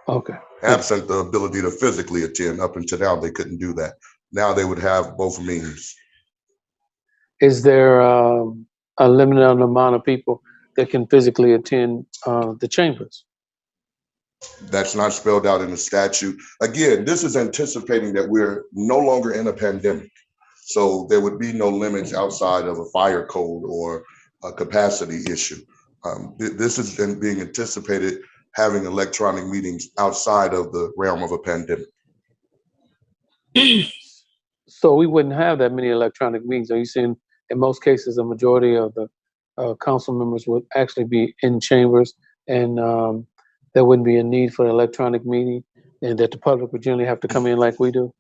Okay. Absent the ability to physically attend. Up until now, they couldn't do that. Now they would have both means. Is there a limited amount of people that can physically attend the chambers? That's not spelled out in the statute. Again, this is anticipating that we're no longer in a pandemic. So there would be no limits outside of a fire code or a capacity issue. This is being anticipated having electronic meetings outside of the realm of a pandemic. So we wouldn't have that many electronic meetings. Are you saying in most cases, a majority of the council members would actually be in chambers and there wouldn't be a need for an electronic meeting and that the public would generally have to come in like we do?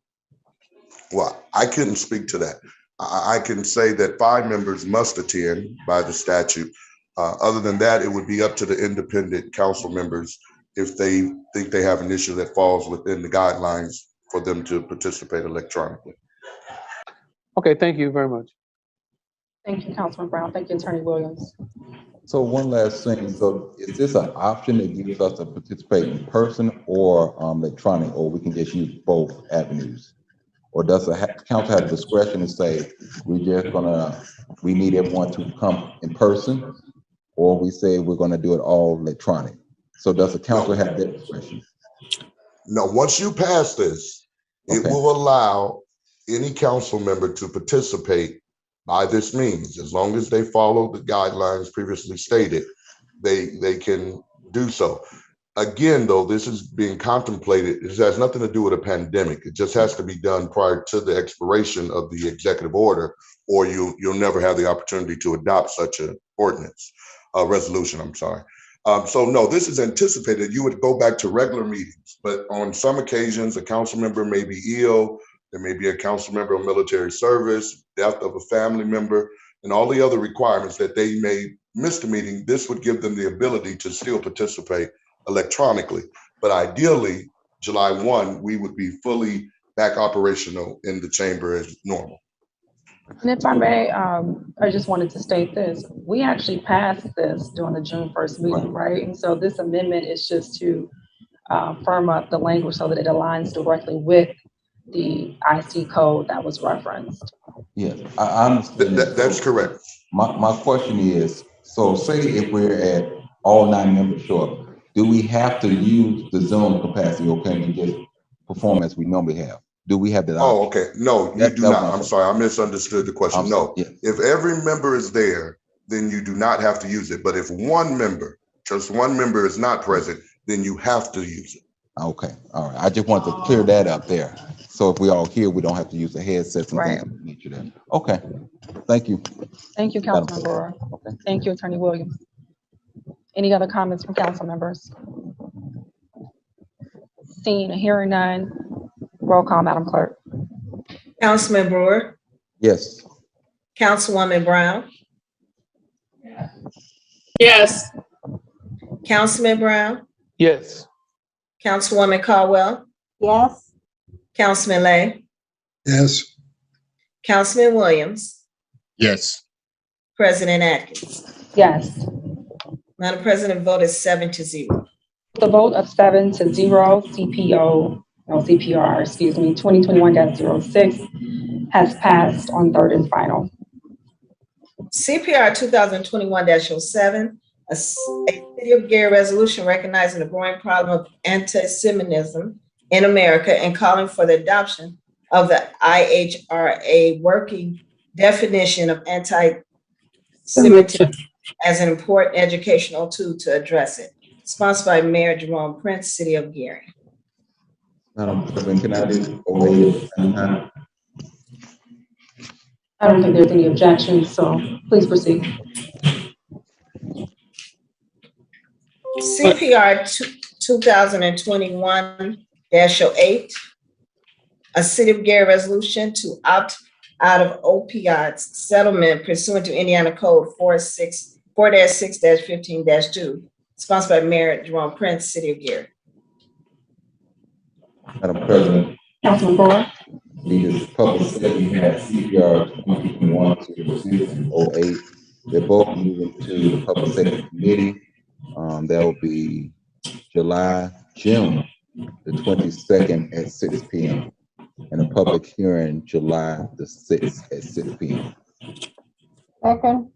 Well, I couldn't speak to that. I can say that 5 members must attend by the statute. Other than that, it would be up to the independent council members if they think they have an issue that falls within the guidelines for them to participate electronically. Okay, thank you very much. Thank you, Councilman Brown. Thank you, Attorney Williams. So one last thing, so is this an option that gives us to participate in person or electronic, or we can just use both avenues? Or does the council have discretion to say, we need everyone to come in person, or we say we're gonna do it all electronic? So does the council have that discretion? No, once you pass this, it Okay. will allow any council member to participate by this means. As long as they follow the guidelines previously stated, they can do so. Again, though, this is being contemplated. This has nothing to do with a pandemic. It just has to be done prior to the expiration of the executive order, or you'll never have the opportunity to adopt such an ordinance, resolution, I'm sorry. So no, this is anticipated. You would go back to regular meetings, but on some occasions, a council member may be ill. There may be a council member of military service, death of a family member, and all the other requirements that they may miss the meeting. This would give them the ability to still participate electronically. But ideally, July 1, we would be fully back operational in the chamber as normal. And if I may, I just wanted to state this. We actually passed this during the June 1st meeting, right? And so this amendment is just to firm up the language so that it aligns directly with the IC code that was referenced. Yeah, I understand. That's correct. My question is, so say if we're at all 9 members show up, do we have to use the Zoom capacity, or can we just perform as we normally have? Do we have that? Oh, okay. No, you That do was not. my I'm question. sorry, I misunderstood the question. I'm No, sorry, yeah. if every member is there, then you do not have to use it. But if one member, just one member is not present, then you have to use it. Okay, all right. I just wanted to clear that up there. So if we all here, we don't have to use the headsets and Right. things of nature there. Okay, thank you. Thank you, Madam Councilman Brewer. Okay. Thank you, Attorney Williams. Any other comments from council members? Seeing and hearing none, roll call, Madam Clerk. Councilman Brewer, Yes, Councilwoman Brown, Yes, Councilman Brown, Yes. Councilwoman Caldwell, Yes, Councilman Lay, Yes, Councilman Williams, Yes. President Atkins. Yes. Madam President, vote is 7-0. The vote of 7-0, CPR, 2021-06 has passed on third and final. CPR 2021-07, a City of Gary resolution recognizing the growing problem of anti-Semitism in America and calling for the adoption of the IHRA working definition of anti-Semitism as an important educational tool to address it. Sponsored by Mayor Jerome Prince, City of Gary. Madam President, can I do 08 at the same time? I don't think there's any objections, so please proceed. CPR 2021-08, a City of Gary resolution to opt out of opioids settlement pursuant to Indiana Code 4-6-15-2, sponsored by Mayor Jerome Prince, City of Gary. Madam President, Councilman Brewer. the public safety has CPR 2021-06 and 08. They're both moving to the Public Safety Committee. That will be June the 22nd at 6 p.m. and a public hearing July the 6th at 6 p.m. second,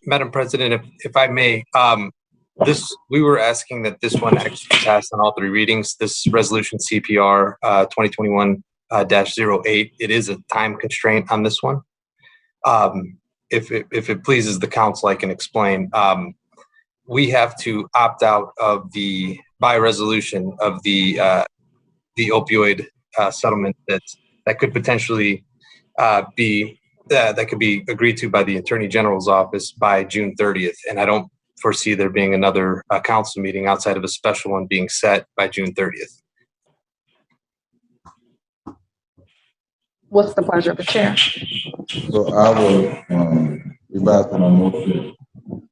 Madam President, if I may, we were asking that this one actually pass on all 3 readings. This resolution CPR 2021-08, it is a time constraint on this one. If it pleases the council, I can explain. We have to opt out of by resolution of the opioid settlement that could potentially be that could be agreed to by the Attorney General's office by June 30th. And I don't foresee there being another council meeting outside of a special one being set by June 30th. What's the pleasure of the chair? So I will revise my motion,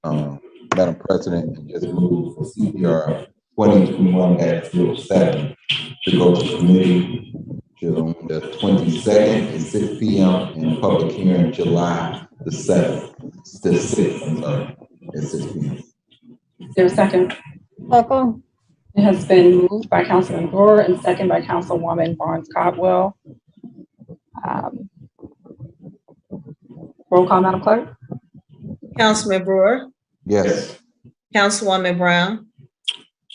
Madam President, and just move CPR 2021-07 to go to committee June the 22nd at 6 p.m. and public hearing July the 6th, I'm sorry, at 6 p.m. Is there a second? second, It has been moved by Councilman Brewer and second by Councilwoman Barnes Caldwell. Roll call, Madam Clerk. Councilman Brewer, Yes, Councilwoman Brown,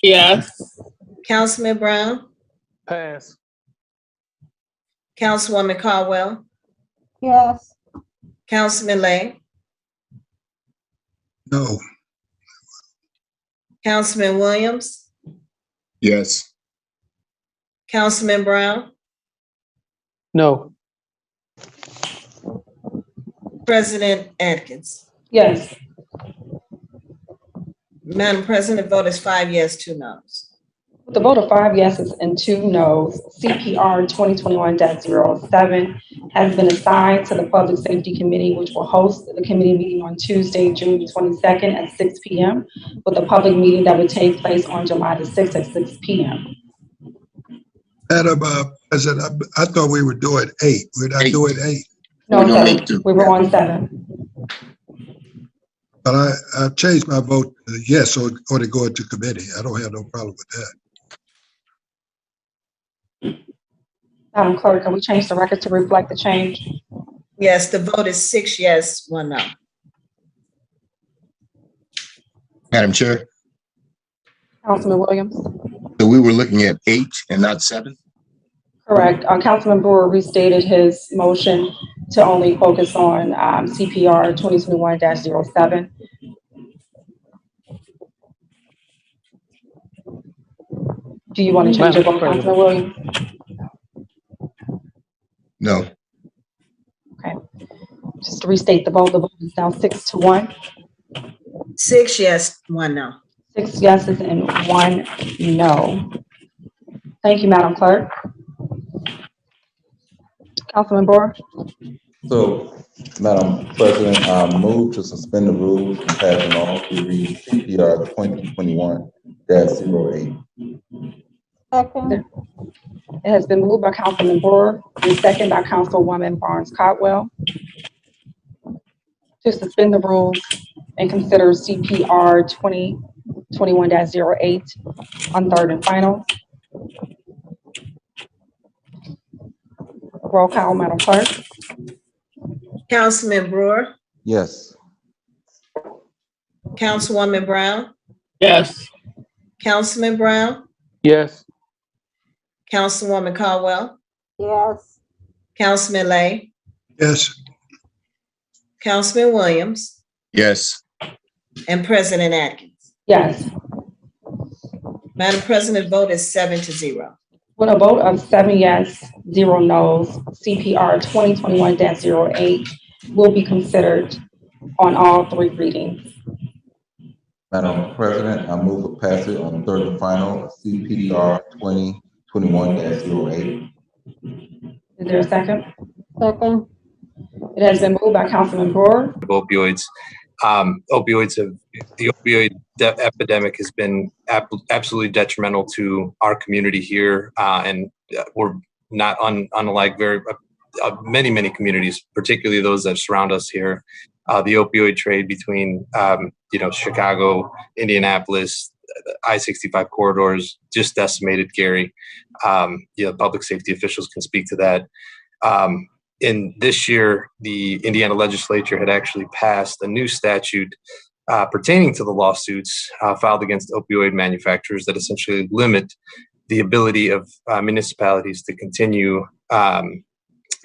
yes, Councilman Brown, Pass. Councilwoman Caldwell, yes, Councilman Lay, no, Councilman Williams, Yes. Councilman Brown, No. President Atkins. Yes. Madam President, vote is 5 yes, 2 noes. With a vote of 5 yeses and 2 noes, CPR 2021-07 has been assigned to the Public Safety Committee, which will host the committee meeting on Tuesday, June 22nd at 6 p.m. with a public meeting that would take place on July the 6th at 6 p.m. Madam President, I thought we were doing 8. We're not 8. doing 8. No, We don't sir. need to. We were on 7. But I changed my vote to yes, or to go into committee. I don't have no problem with that. Madam Clerk, can we change the record to reflect the change? Yes, the vote is 6 yes, 1 no. Madam Chair, Councilman Williams? so we were looking at 8 and not 7? Correct. Councilman Brewer restated his motion to only focus on CPR 2021-07. Do you want to change your vote, Councilman Williams? No. Okay. Just to restate the vote is now 6-1. 6 yes, 1 no. 6 yeses and 1 no. Thank you, Madam Clerk. Councilman Brewer? So, Madam President, I move to suspend the rules and pass an all to read CPR 2021-08. Second. It has been moved by Councilman Brewer and second by Councilwoman Barnes Cotwell to suspend the rules and consider CPR 2021-08 on third and final. Roll call, Madam Clerk. Councilman Brewer, Yes. Councilwoman Brown, Yes. Councilman Brown, Yes. Councilwoman Caldwell, Yes. Councilman Lay, Yes, Councilman Williams, Yes. and President Atkins. Yes. Madam President, vote is 7-0. With a vote of 7 yes, 0 no's, CPR 2021-08 will be considered on all 3 readings. Madam President, I move for passage on third and final, CPR 2021-08. Is there a second? Second. It has been moved by Councilman Brewer. Of opioids. The opioid epidemic has been absolutely detrimental to our community here, and we're not unlike many communities, particularly those that surround us here. The opioid trade between Chicago, Indianapolis, the I-65 corridors just decimated, Gary. Public safety officials can speak to that. In this year, the Indiana legislature had actually passed a new statute pertaining to the lawsuits filed against opioid manufacturers that essentially limit the ability of municipalities to continue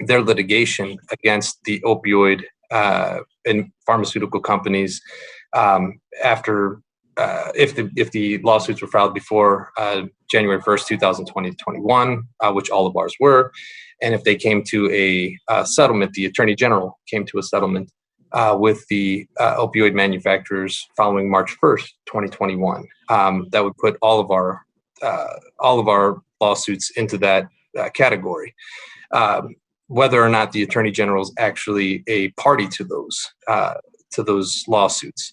their litigation against the opioid and pharmaceutical companies after if the lawsuits were filed before January 1st, 2021, which all of ours were. And if they came to a settlement, the Attorney General came to a settlement with the opioid manufacturers following March 1st, 2021. That would put all of our lawsuits into that category. Whether or not the Attorney General is actually a party to those lawsuits.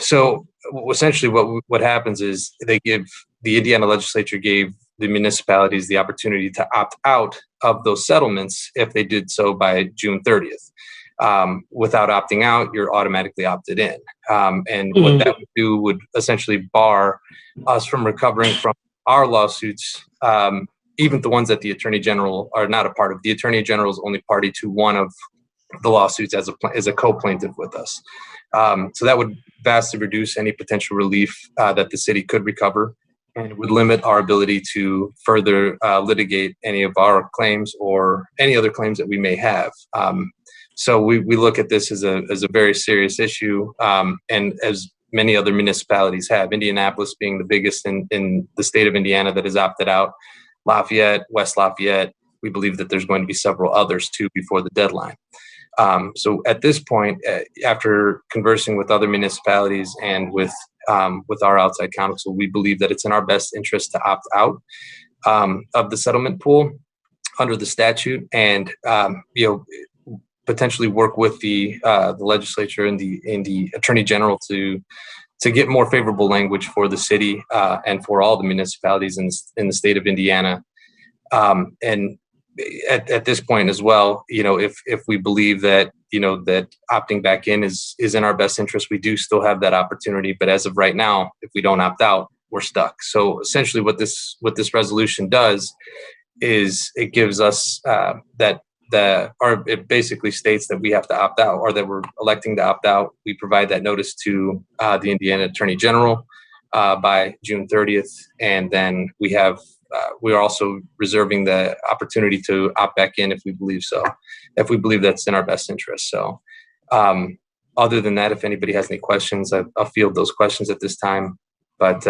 So essentially, what happens is the Indiana legislature gave the municipalities the opportunity to opt out of those settlements if they did so by June 30th. Without opting out, you're automatically opted in. And what that would do would essentially bar us from recovering from our lawsuits, even the ones that the Attorney General are not a part of. The Attorney General is only party to one of the lawsuits as a co-plaintiff with us. So that would vastly reduce any potential relief that the city could recover, and would limit our ability to further litigate any of our claims or any other claims that we may have. So we look at this as a very serious issue, and as many other municipalities have, Indianapolis being the biggest in the state of Indiana that has opted out, Lafayette, West Lafayette, we believe that there's going to be several others too before the deadline. So at this point, after conversing with other municipalities and with our outside counsel, we believe that it's in our best interest to opt out of the settlement pool under the statute, and potentially work with the legislature and the Attorney General to get more favorable language for the city and for all the municipalities in the state of Indiana. And at this point as well, if we believe that, that opting back in is in our best interest, we do still have that opportunity. But as of right now, if we don't opt out, we're stuck. So essentially what this resolution does is it gives us it basically states that we have to opt out, or that we're electing to opt out. We provide that notice to the Indiana Attorney General by June 30th. And then we're also reserving the opportunity to opt back in if we believe so, if we believe that's in our best interest. So other than that, if anybody has any questions, I'll field those questions at this time. But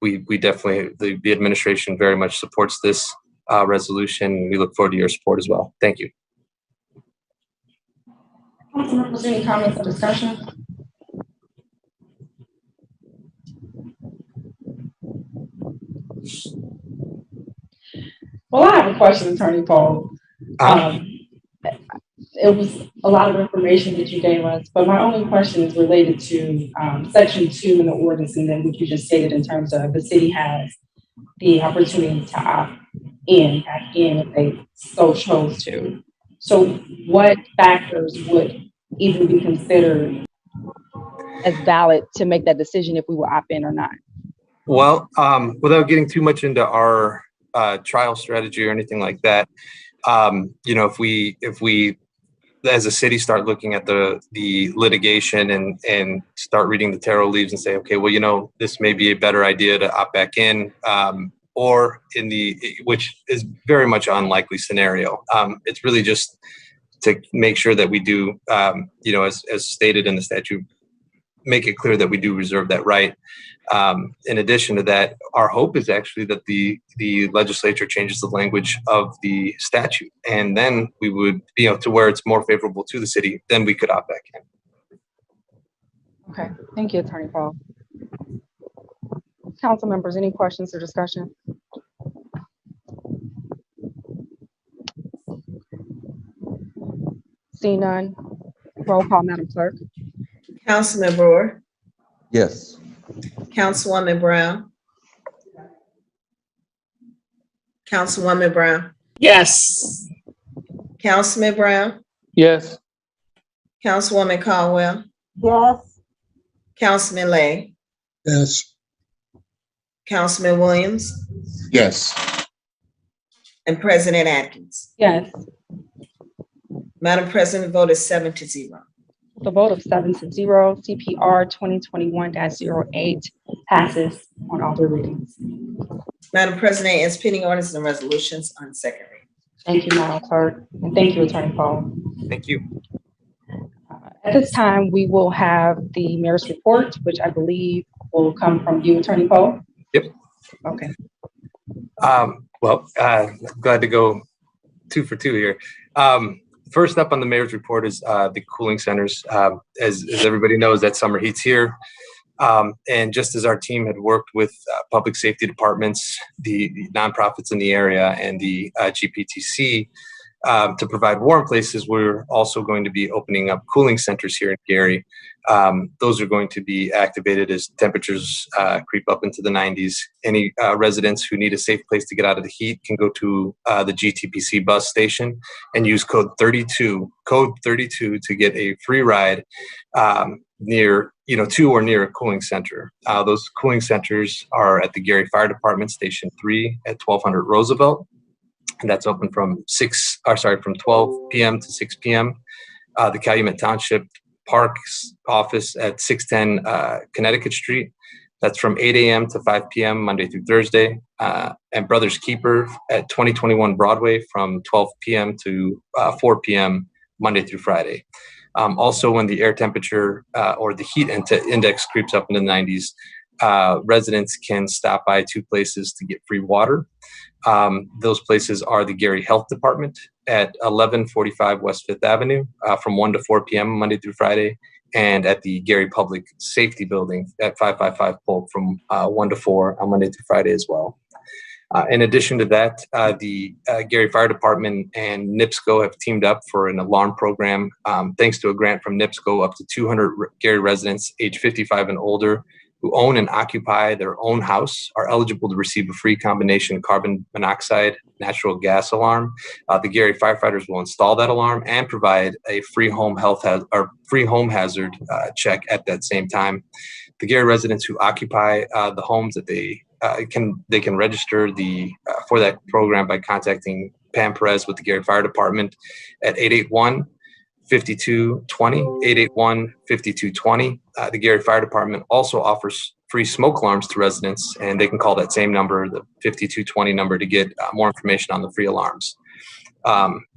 we definitely, the administration very much supports this resolution. We look forward to your support as well. Thank you. Councilmembers, any comments or discussion? Well, I have a question, Attorney Paul. It was a lot of information that you gave us, but my only question is related to Section 2 in the ordinance, and then what you just stated in terms of the city has the opportunity to opt back in if they so chose to. So what factors would even be considered as valid to make that decision if we will opt in or not? Well, without getting too much into our trial strategy or anything like that, if we as a city start looking at the litigation and start reading the tarot leaves and say, okay, well, this may be a better idea to opt back in, or which is very much an unlikely scenario. It's really just to make sure that we do, as stated in the statute, make it clear that we do reserve that right. In addition to that, our hope is actually that the legislature changes the language of the statute, and then we would, to where it's more favorable to the city, then we could opt back in. Okay, thank you, Attorney Paul. Council members, any questions or discussion? Seeing none, roll call, Madam Clerk. Councilman Brewer, Yes. Councilwoman Brown. Councilwoman Brown, Yes. Councilman Brown, Yes. Councilwoman Caldwell, Yes. Councilman Lay, Yes. Councilman Williams, Yes. and President Atkins. Yes, Madam President, the vote is 7-0. the vote of 7-0, CPR 2021-08 passes on all three readings. Madam President, it's pending ordinances and resolutions on second reading. Thank you, Madam Clerk, and thank you, Attorney Paul. Thank you. At this time, we will have the mayor's report, which I believe will come from you, Attorney Paul. Yep. Okay. Glad to go 2 for 2 here. First up on the mayor's report is the cooling centers. As everybody knows, that summer heat's here. And just as our team had worked with public safety departments, the nonprofits in the area, and the GPTC to provide warm places, we're also going to be opening up cooling centers here in Gary. Those are going to be activated as temperatures creep up into the 90s. Any residents who need a safe place to get out of the heat can go to the GTPC bus station and use code 32 to get a free ride near, to or near a cooling center. Those cooling centers are at the Gary Fire Department, Station 3 at 1200 Roosevelt. And that's open from 12 p.m. to 6 p.m. The Calumet Township Parks office at 610 Connecticut Street. That's from 8 a.m. to 5 p.m. Monday through Thursday. And Brothers Keeper at 2021 Broadway from 12 p.m. to 4 p.m. Monday through Friday. Also, when the air temperature or the heat index creeps up into the 90s, residents can stop by 2 places to get free water. Those places are the Gary Health Department at 1145 West 5th Avenue from 1 to 4 p.m. Monday through Friday, and at the Gary Public Safety Building at 555 Polk from 1 to 4 on Monday through Friday as well. In addition to that, the Gary Fire Department and NIPSCO have teamed up for an alarm program. Thanks to a grant from NIPSCO, up to 200 Gary residents age 55 and older who own and occupy their own house are eligible to receive a free combination carbon monoxide natural gas alarm. The Gary firefighters will install that alarm and provide a free home hazard check at that same time. The Gary residents who occupy the homes that they can register for that program by contacting Pam Perez with the Gary Fire Department at 881-5220, 881-5220. The Gary Fire Department also offers free smoke alarms to residents, and they can call that same number, the 5220 number, to get more information on the free alarms.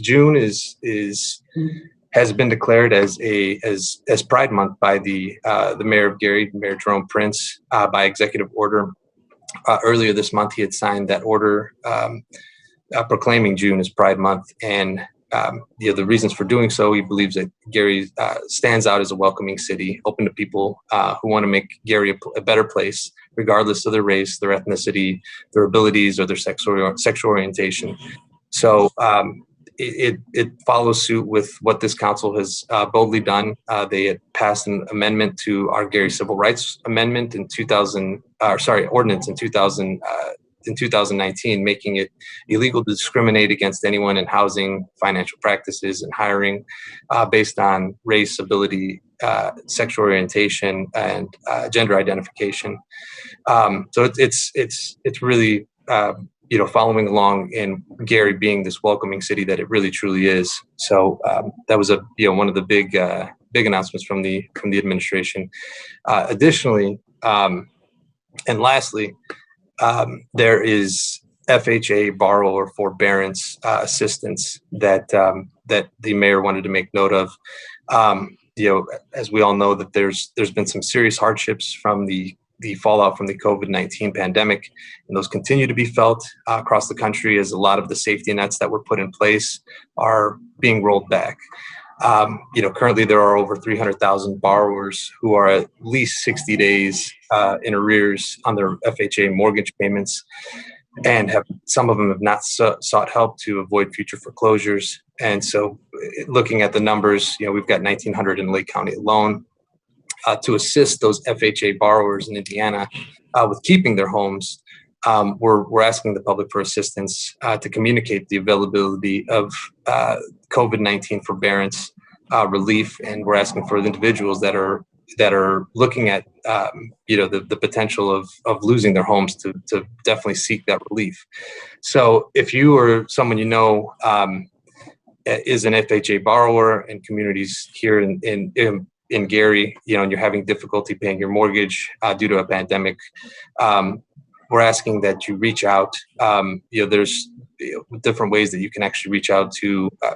June has been declared as Pride Month by the mayor of Gary, Mayor Jerome Prince, by executive order. Earlier this month, he had signed that order proclaiming June as Pride Month, and the reasons for doing so, he believes that Gary stands out as a welcoming city, open to people who want to make Gary a better place, regardless of their race, their ethnicity, their abilities, or their sexual orientation. So it follows suit with what this council has boldly done. They had passed an amendment to our Gary Civil Rights Amendment in ordinance in 2019, making it illegal to discriminate against anyone in housing, financial practices, and hiring based on race, ability, sexual orientation, and gender identification. So it's really following along in Gary being this welcoming city that it really truly is. So that was one of the big announcements from the administration. Additionally, and lastly, there is FHA borrower forbearance assistance that the mayor wanted to make note of. As we all know, that there's been some serious hardships from the fallout from the COVID-19 pandemic, and those continue to be felt across the country as a lot of the safety nets that were put in place are being rolled back. Currently there are over 300,000 borrowers who are at least 60 days in arrears on their FHA mortgage payments, and some of them have not sought help to avoid future foreclosures. And so looking at the numbers, we've got 1,900 in Lake County alone. To assist those FHA borrowers in Indiana with keeping their homes, we're asking the public for assistance to communicate the availability of COVID-19 forbearance relief, and we're asking for the individuals that are looking at the potential of losing their homes to definitely seek that relief. So if you or someone is an FHA borrower in communities here in Gary, and you're having difficulty paying your mortgage due to a pandemic, we're asking that you reach out. There's different ways that you can actually reach out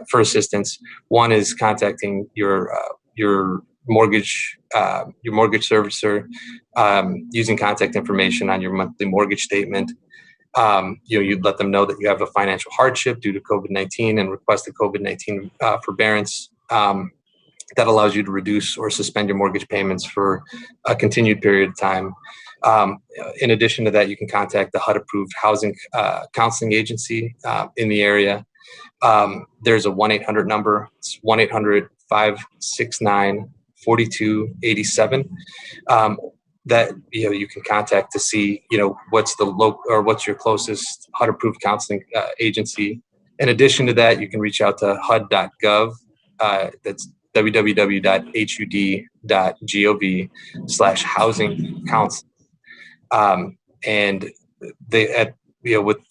for assistance. One is contacting your mortgage servicer, using contact information on your monthly mortgage statement. You'd let them know that you have a financial hardship due to COVID-19 and request a COVID-19 forbearance. That allows you to reduce or suspend your mortgage payments for a continued period of time. In addition to that, you can contact the HUD-approved housing counseling agency in the area. There's a 1-800 number. It's 1-800-569-4287. That you can contact to see what's your closest HUD-approved counseling agency. In addition to that, you can reach out to HUD.gov. That's www.hud.gov/housing counseling. And they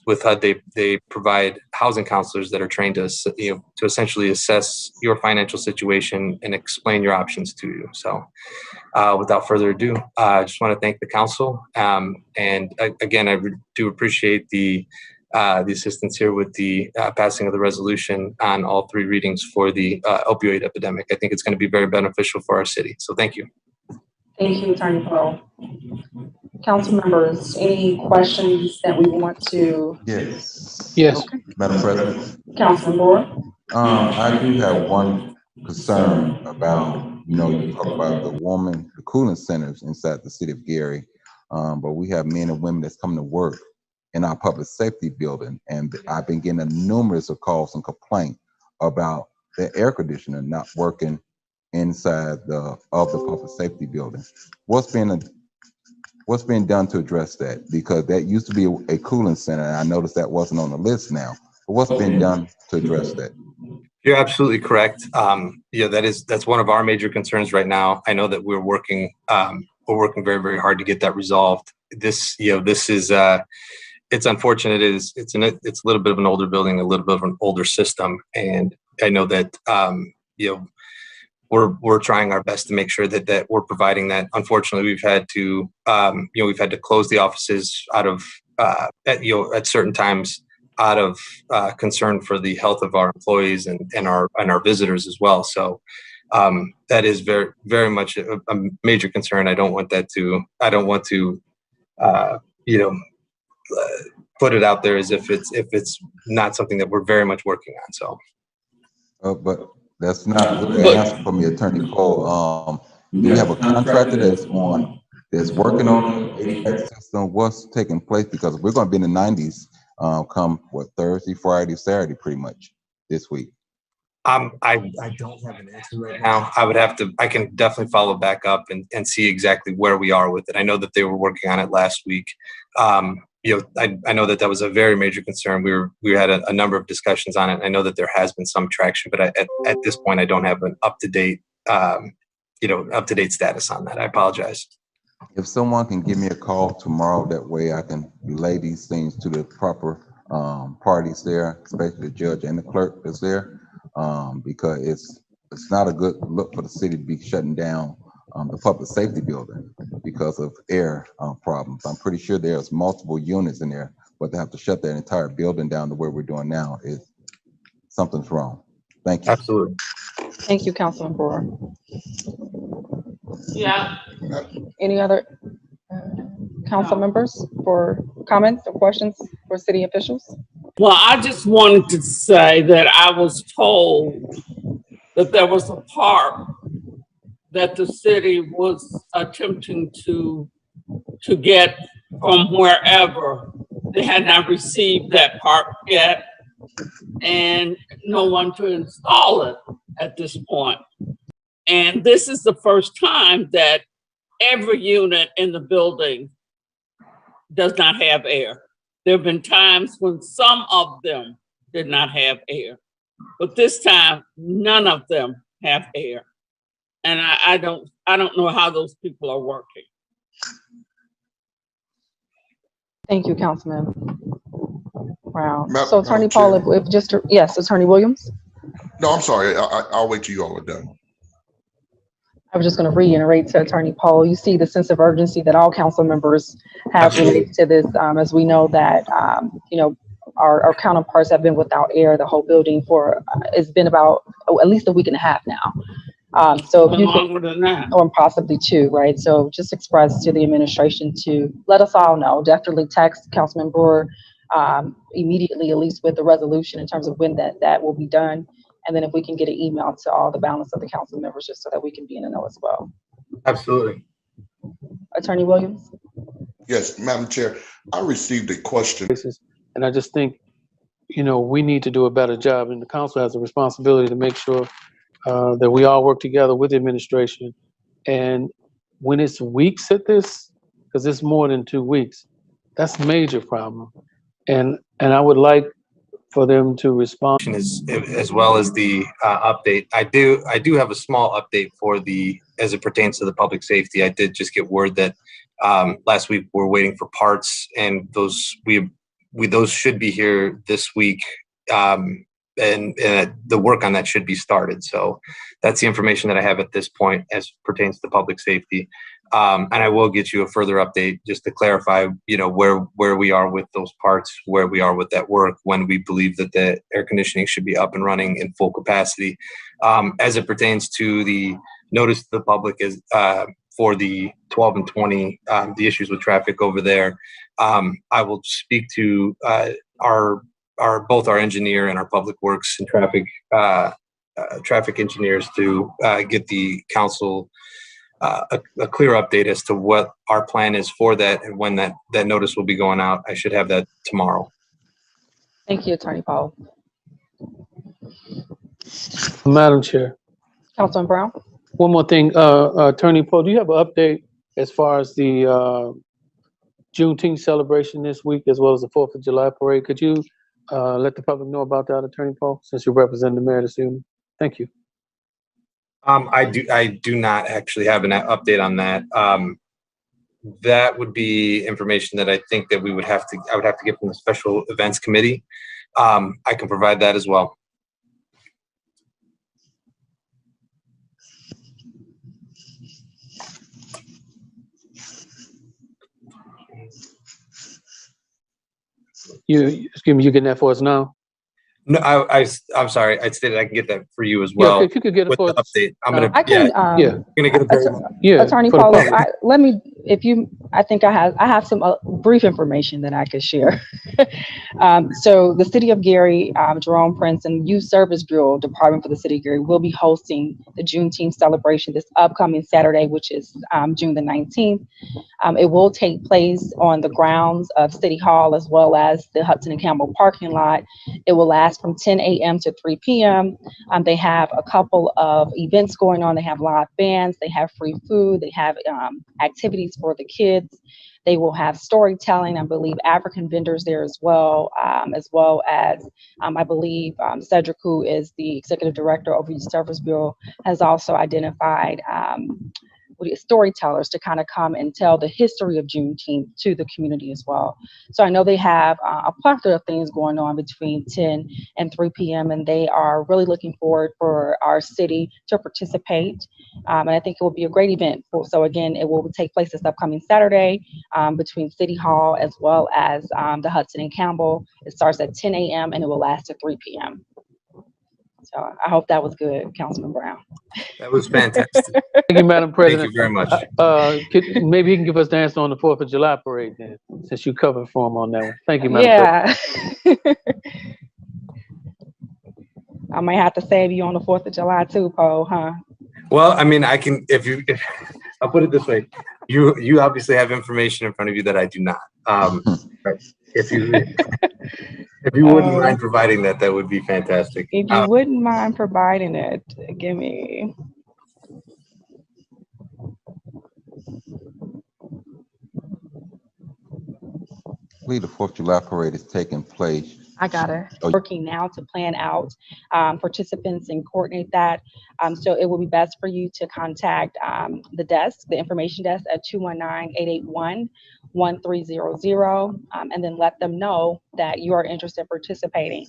with HUD, they provide housing counselors that are trained to essentially assess your financial situation and explain your options to you. So without further ado, I just want to thank the council. And again, I do appreciate the assistance here with the passing of the resolution on all 3 readings for the opioid epidemic. I think it's going to be very beneficial for our city. So thank you. Thank you, Attorney Poe. Council members, any questions that we want to? Yes. Yes. Okay. Madam President. Councilman Moore? I do have one concern about, you talk about the cooling centers inside the city of Gary, but we have men and women that's coming to work in our public safety building, and I've been getting numerous of calls and complaints about the air conditioner not working inside the public safety building. What's being done to address that? Because that used to be a cooling center, and I noticed that wasn't on the list now. What's been done to address that? You're absolutely correct. That's one of our major concerns right now. I know that we're working very, very hard to get that resolved. This is, it's unfortunate. It's a little bit of an older building, a little bit of an older system. And I know that, we're trying our best to make sure that we're providing that. Unfortunately, we've had to close the offices out of, at certain times, out of concern for the health of our employees and our visitors as well. So that is very, very much a major concern. I don't want to put it out there as if it's not something that we're very much working on. So, but that's not what they asked from the Attorney Cole. Do you have a contractor that's working on the HVAC system? What's taking place? Because we're going to be in the 90s. Come Thursday, Friday, Saturday, pretty much this week. I don't have an answer right now. I can definitely follow back up and see exactly where we are with it. I know that they were working on it last week. I know that was a very major concern. We had a number of discussions on it. I know that there has been some traction, but at this point, I don't have an up-to-date status on that. I apologize. If someone can give me a call tomorrow, that way I can relay these things to the proper parties there, especially the judge and the clerk that's there, because it's not a good look for the city to be shutting down the public safety building because of air problems. I'm pretty sure there's multiple units in there, but to have to shut that entire building down the way we're doing now is something's wrong. Thank you. Absolutely. Thank you, Councilman Brewer. Yeah. Any other council members for comments or questions for city officials? Well, I just wanted to say that I was told that there was a park that the city was attempting to get from wherever. They had not received that park yet, and no one to install it at this point. And this is the first time that every unit in the building does not have air. There have been times when some of them did not have air, but this time none of them have air. And I don't know how those people are working. Thank you, Councilman Brown. Madam- So Attorney Madam Paul, Chair. yes, Attorney Williams. No, I'm sorry. I'll wait till you all are done. I was just going to reiterate to Attorney Paul, you see the sense of urgency that all council members have Absolutely. related to this, as we know that, our counterparts have been without air, the whole building for, it's been about at least a week and a half now. So if you could, Longer than that. or possibly two, right? So just express to the administration to let us all know, definitely text Councilman Brewer immediately, at least with the resolution in terms of when that will be done. And then if we can get an email to all the balance of the council members, just so that we can be in the know as well. Absolutely. Attorney Williams? Yes, Madam Chair, I received a question. And I just think, we need to do a better job, and the council has a responsibility to make sure that we all work together with the administration. And when it's weeks at this, because it's more than 2 weeks, that's a major problem. And I would like for them to respond. As well as the update. I do have a small update as it pertains to the public safety. I did just get word that last week we're waiting for parts, and those should be here this week. And the work on that should be started. So that's the information that I have at this point as pertains to public safety. And I will get you a further update just to clarify, where we are with those parts, where we are with that work, when we believe that the air conditioning should be up and running in full capacity. As it pertains to the notice to the public is for the 12 and 20, the issues with traffic over there. I will speak to both our engineer and our public works and traffic engineers to get the council a clear update as to what our plan is for that and when that notice will be going out. I should have that tomorrow. Thank you, Attorney Paul. Madam Chair, Councilman Brown? one more thing, Attorney Paul, do you have an update as far as the Juneteenth celebration this week, as well as the 4th of July parade? Could you let the public know about that, Attorney Paul, since you represent the mayor this evening? Thank you. I do not actually have an update on that. That would be information that I think that I would have to get from the Special Events Committee. I can provide that as well. Excuse me, you getting that for us now? No, I'm sorry. I stated I can get that for you as Yeah, well. if you could get it With for the us. update, I can, Yeah, gonna get a very, yeah. Attorney for the Paulo, public. let me, if you, I think I have some brief information that I could share. So the City of Gary, Jerome Prince and Youth Service Bureau Department for the City of Gary will be hosting the Juneteenth celebration this upcoming Saturday, which is June the 19th. It will take place on the grounds of City Hall as well as the Hudson and Campbell parking lot. It will last from 10 a.m. to 3 p.m. They have a couple of events going on. They have live bands, they have free food, they have activities for the kids. They will have storytelling, I believe African vendors there as well as I believe Cedric, who is the Executive Director of Youth Service Bureau, has also identified storytellers to kind of come and tell the history of Juneteenth to the community as well. So I know they have a plethora of things going on between 10 and 3 p.m. and they are really looking forward for our city to participate. And I think it will be a great event. So again, it will take place this upcoming Saturday between City Hall as well as the Hudson and Campbell. It starts at 10 a.m. and it will last to 3 p.m. So I hope that was good, Councilman Brown. that was fantastic. Thank you, Madam President. Thank you very much. Maybe he can give us the answer on the 4th of July parade then, since you covered for him on that one. Thank you, Madam President. Yeah. I might have to save you on the 4th of July too, Poe, huh? Well, I mean, I can, I'll put it this way. You obviously have information in front of you that I do not. If you wouldn't mind providing that, that would be fantastic. If you wouldn't mind providing it, give me. I believe the 4th of July parade is taking place. I got it. Oh, Working now to plan out participants and coordinate that. So it will be best for you to contact the desk, the information desk at 219-881-1300, and then let them know that you are interested in participating.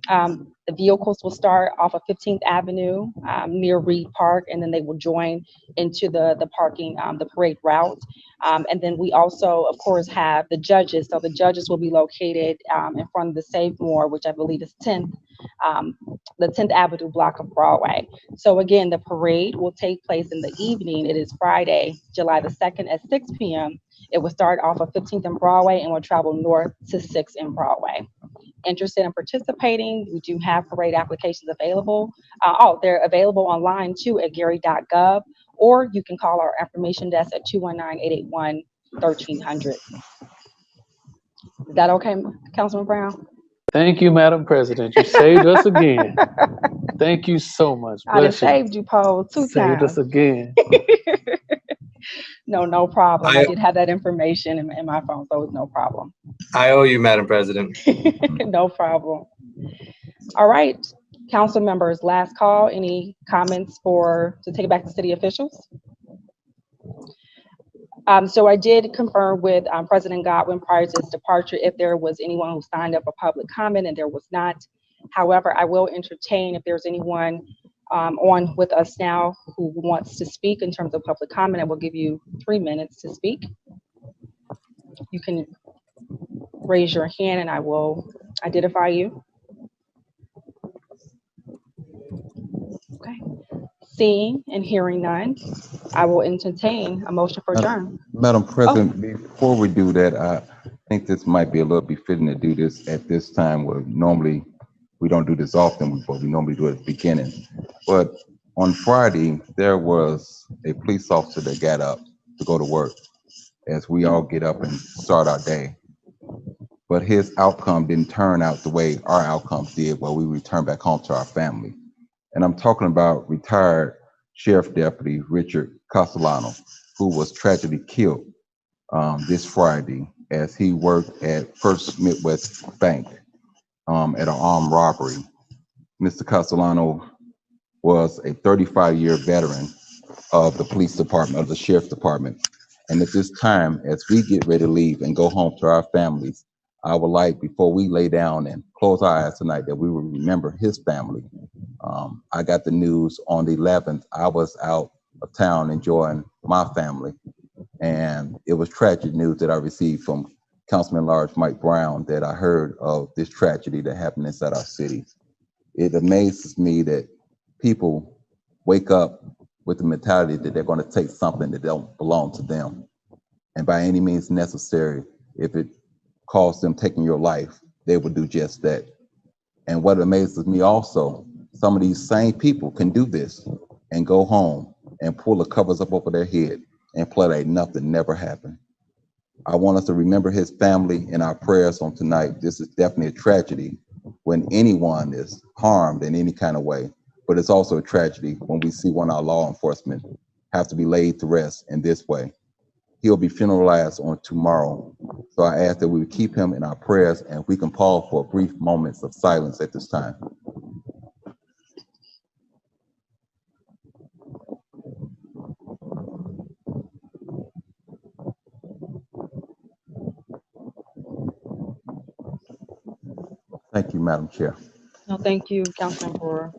The vehicles will start off of 15th Avenue near Reed Park, and then they will join into the parking, the parade route. And then we also, of course, have the judges. So the judges will be located in front of the Save More, which I believe is the 10th Avenue block of Broadway. So again, the parade will take place in the evening. It is Friday, July the 2nd at 6 p.m. It will start off of 15th and Broadway and will travel north to 6th and Broadway. Interested in participating, we do have parade applications available. They're available online too at gary.gov, or you can call our information desk at 219-881-1300. Is that okay, Councilman Brown? Thank you, Madam President. You saved us again. Thank you so much. I done Bless you. saved you, Paul, two Saved times. us again. No problem. I did have that information in my phone, so it's no problem. I owe you, Madam President. No problem. All right, council members, last call. Any comments to take it back to city officials? So I did confirm with President Godwin prior to his departure if there was anyone who signed up for public comment, and there was not. However, I will entertain if there's anyone on with us now who wants to speak in terms of public comment. I will give you 3 minutes to speak. You can raise your hand and I will identify you. Okay. Seeing and hearing none, I will entertain a motion for adjourn. Madam President, before we do that, I think this might be a little befitting to do this at this time where normally we don't do this often, but we normally do it at the beginning. But on Friday, there was a police officer that got up to go to work as we all get up and start our day. But his outcome didn't turn out the way our outcomes did while we returned back home to our family. And I'm talking about retired Sheriff Deputy Richard Castellano, who was tragically killed this Friday as he worked at First Midwest Bank. at an armed robbery. Mr. Castellano was a 35-year veteran of the police department, of the sheriff's department. And at this time, as we get ready to leave and go home to our families, I would like, before we lay down and close our eyes tonight, that we will remember his family. I got the news on the 11th. I was out of town enjoying my family. And it was tragic news that I received from Councilman at Large Mike Brown, that I heard of this tragedy that happened inside our city. It amazes me that people wake up with the mentality that they're going to take something that don't belong to them. And by any means necessary, if it costs them taking your life, they will do just that. And what amazes me also, some of these same people can do this and go home and pull the covers up over their head and play like nothing never happened. I want us to remember his family in our prayers on tonight. This is definitely a tragedy when anyone is harmed in any kind of way, but it's also a tragedy when we see one of our law enforcement have to be laid to rest in this way. He'll be funeralized on tomorrow. So I ask that we would keep him in our prayers, and we can pause for brief moments of silence at this time. Thank you, Madam Chair. No, thank you, Councilman Brewer.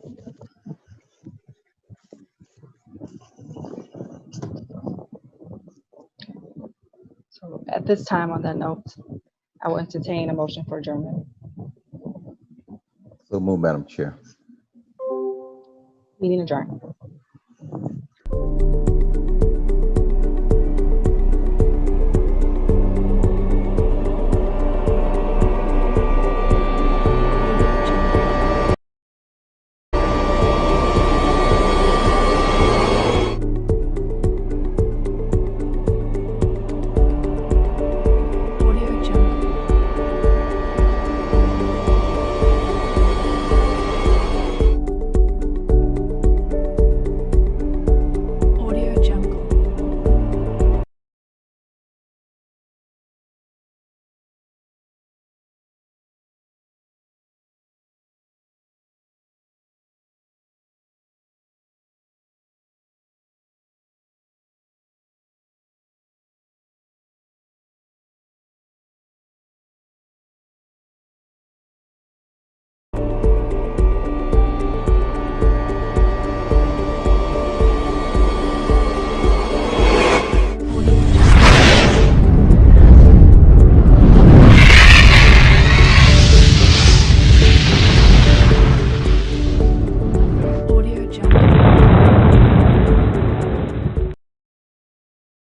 So at this time, on that note, I will entertain a motion for adjournment. So move, Madam Chair. Meeting adjourned.